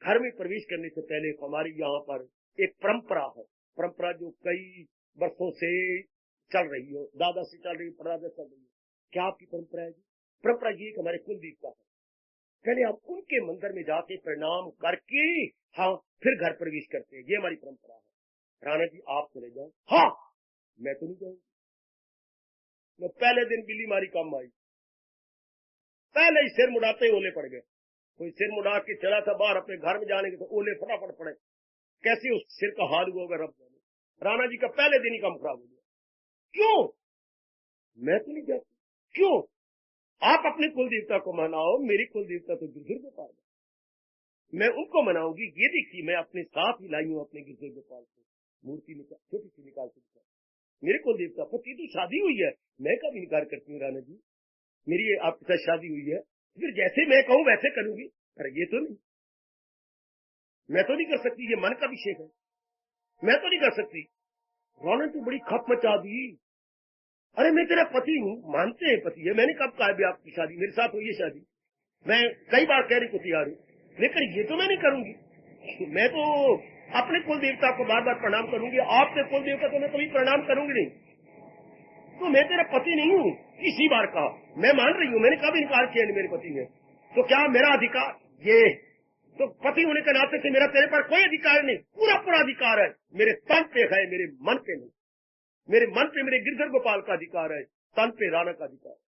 घर में प्रवेश करने से पहले हमारी यहाँ पर एक परंपरा है, परंपरा जो कई वर्षों से चल रही हो, दादा से चल रही है, परदादा चल रही है। क्या आपकी परंपरा है जी? परंपरा ये कि हमारे कुल देवता है, पहले हम उनके मंदिर में जाके प्रणाम करके हाँ फिर घर प्रवेश करते हैं, ये हमारी परंपरा है। राणा जी आप चले जाओ। हाँ मैं तो नहीं जाऊंगी, मैं पहले दिन बिल्ली मारी कम आई, पहले ही सिर मुड़ाते ही ओले पड़ गए। कोई सिर मुड़ा के चला था बाहर अपने घर में जाने के, तो ओले फटाफट पड़े, कैसे उस सिर का हाल हुआ होगा रब जाने। राणा जी का पहले दिन ही कम खराब हो गया। क्यों? मैं तो नहीं जाती। क्यों? आप अपने कुल देवता को मनाओ, मेरी कुल देवता तो गिरगिट गोपाल है, मैं उनको मनाऊंगी। ये देखिए मैं अपने साथ ही लाई हूं अपने गिरगिट गोपाल को, मूर्ति निकाल छोटी सी निकाल के दिखा, मेरे कुल देवता पति तो शादी हुई है, मैं कब इनकार करती हूँ राणा जी, मेरी आपके साथ शादी हुई है, फिर जैसे मैं कहूं वैसे करूंगी। अरे ये तो नहीं, मैं तो नहीं कर सकती, ये मन का विषय है, मैं तो नहीं कर सकती। राणा तो बड़ी खप मचा दी, अरे मैं तेरा पति हूँ, मानते हैं पति है, मैंने कब कहा आपकी शादी मेरे साथ हुई है शादी, मैं कई बार कह रही को तैयार हूँ, लेकिन ये तो मैं नहीं करूंगी। मैं तो अपने कुल देवता को बार बार प्रणाम करूंगी, आपके कुल देवता को मैं कभी प्रणाम करूंगी नहीं, तो मैं तेरा पति नहीं हूँ। इसी बार कहा, मैं मान रही हूँ, मैंने कभी इनकार किया नहीं मेरे पति ने, तो क्या मेरा अधिकार ये तो पति होने के नाते से मेरा तेरे पर कोई अधिकार नहीं, पूरा पूरा अधिकार है। मेरे तन पे है, मेरे मन पे नहीं। मेरे मन पे मेरे गिरधर गोपाल का अधिकार है, तन पे राणा का अधिकार है।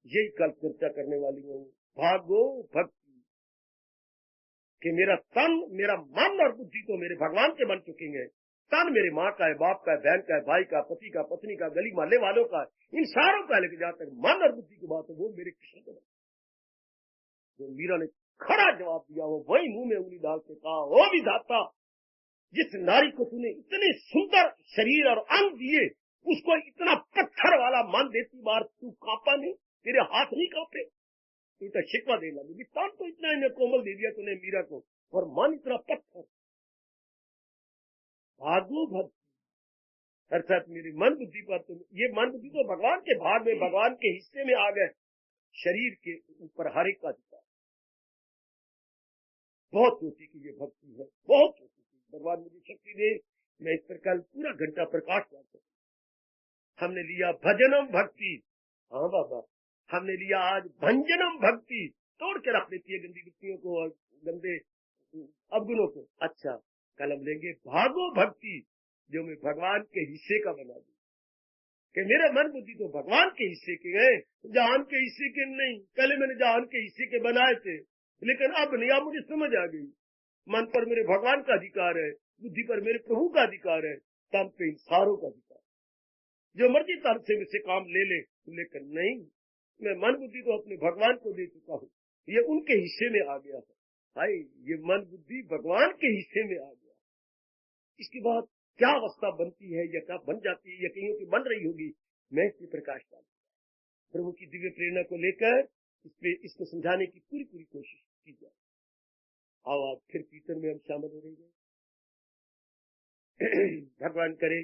यही कल चर्चा करने वाली हूँ। भागो भक्ति कि मेरा तन, मेरा मन और बुद्धि तो मेरे भगवान के बन चुके हैं। तन मेरे माँ का है, बाप का है, बहन का है, भाई का, पति का, पत्नी का, गली मोहल्ले वालों का, इन सारों का। लेकिन जहां तक मन और बुद्धि की बात है, वो मेरे कृष्ण का। जो मीरा ने खड़ा जवाब दिया, वो वही मुंह में उंगली डाल के कहा, ओ विधाता, जिस नारी को तूने इतने सुंदर शरीर और अंग दिए, उसको इतना पत्थर वाला मन देती बार तू कांपा नहीं? तेरे हाथ नहीं कांपे? तू तो शिकवा देना लगी, तन तो इतना इन्हें कोमल दे दिया तूने मीरा को, और मन इतना पत्थर। भागो भक्ति अर्थात मेरी मन बुद्धि पर तुम, ये मन बुद्धि तो भगवान के भाग में, भगवान के हिस्से में आ गए। शरीर के ऊपर हर एक का अधिकार। बहुत छोटी की ये भक्ति है, बहुत छोटी की। भगवान मुझे शक्ति दे, मैं इस पर कल पूरा घंटा प्रकाश कर सकूं। हमने लिया भजनम भक्ति, हाँ बाबा, हमने लिया आज भंजनम भक्ति। तोड़ के रख देती है गंदी वृत्तियों को और गंदे अवगुणों को। अच्छा, कल हम लेंगे भागो भक्ति, जो मैं भगवान के हिस्से का बना दूं। कि मेरे मन बुद्धि तो भगवान के हिस्से के गए, जहान के हिस्से के नहीं। पहले मैंने जहान के हिस्से के बनाए थे, लेकिन अब नहीं। अब मुझे समझ आ गई, मन पर मेरे भगवान का अधिकार है, बुद्धि पर मेरे प्रभु का अधिकार है, तन पे इन सारों का अधिकार। जो मर्जी तन से मुझसे काम ले ले, लेकिन नहीं, मैं मन बुद्धि तो अपने भगवान को दे चुका हूँ। ये उनके हिस्से में आ गया है। भाई, ये मन बुद्धि भगवान के हिस्से में आ गया। इसके बाद क्या अवस्था बनती है, या क्या बन जाती है, या कहीं की बन रही होगी, मैं इसमें प्रकाश डालूंगा। प्रभु की दिव्य प्रेरणा को लेकर इसको समझाने की पूरी पूरी कोशिश की जाए। आओ आज फिर कीर्तन में हम शामिल हो रहे हैं। भगवान करे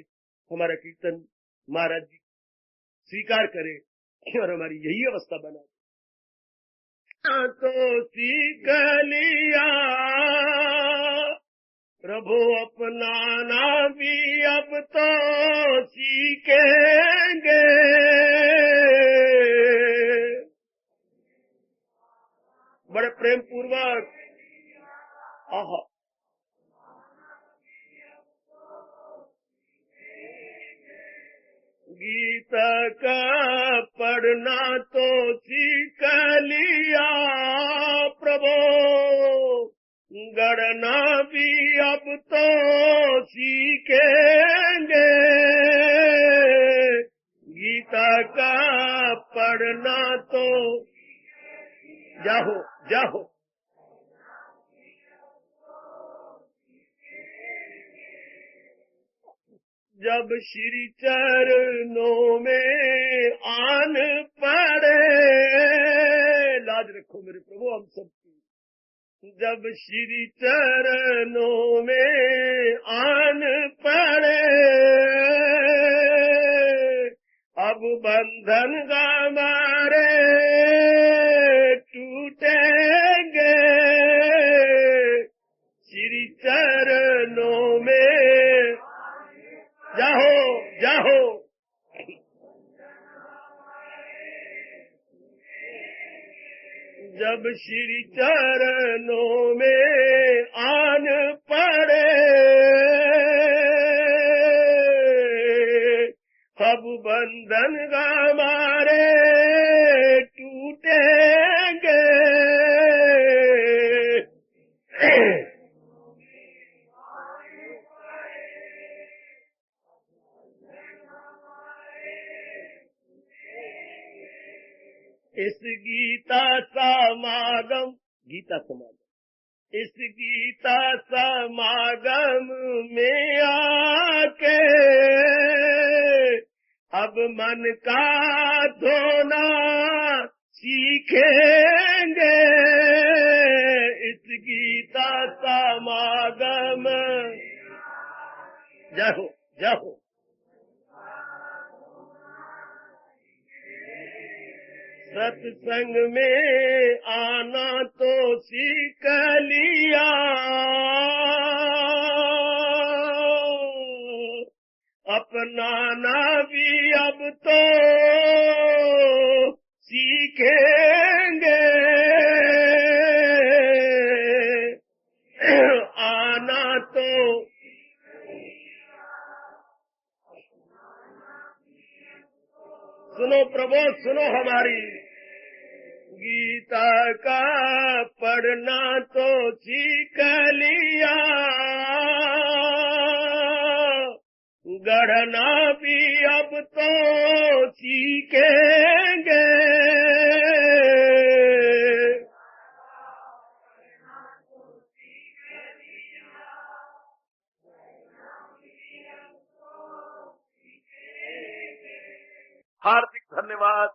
हमारा कीर्तन महाराज जी स्वीकार करे और हमारी यही अवस्था बना दे। तो सीख लिया प्रभु अपनाना भी अब तो सीखेंगे। बड़े प्रेम पूर्वक आहा गीता का पढ़ना तो सीख लिया प्रभु, गढ़ना भी अब तो सीखेंगे। गीता का पढ़ना तो जाहो जाहो जब श्री चरणों में आन पड़े। लाज रखो मेरे प्रभु हम सबकी। जब श्री चरणों में आन पड़े, अब बंधन हमारे टूटेंगे। श्री चरणों में जाहो जाहो जब श्री चरणों में आन पड़े, अब बंधन हमारे टूटेंगे। इस गीता समागम, गीता समागम, इस गीता समागम में आके अब मन का धोना सीखेंगे। इस गीता समागम जाओ जाओ सत्संग में आना तो सीख लिया, अपनाना भी अब तो सीखेंगे। तो प्रभु सुनो हमारी। गीता का पढ़ना तो सीख लिया, गढ़ना भी अब तो सीखेंगे। हार्दिक धन्यवाद।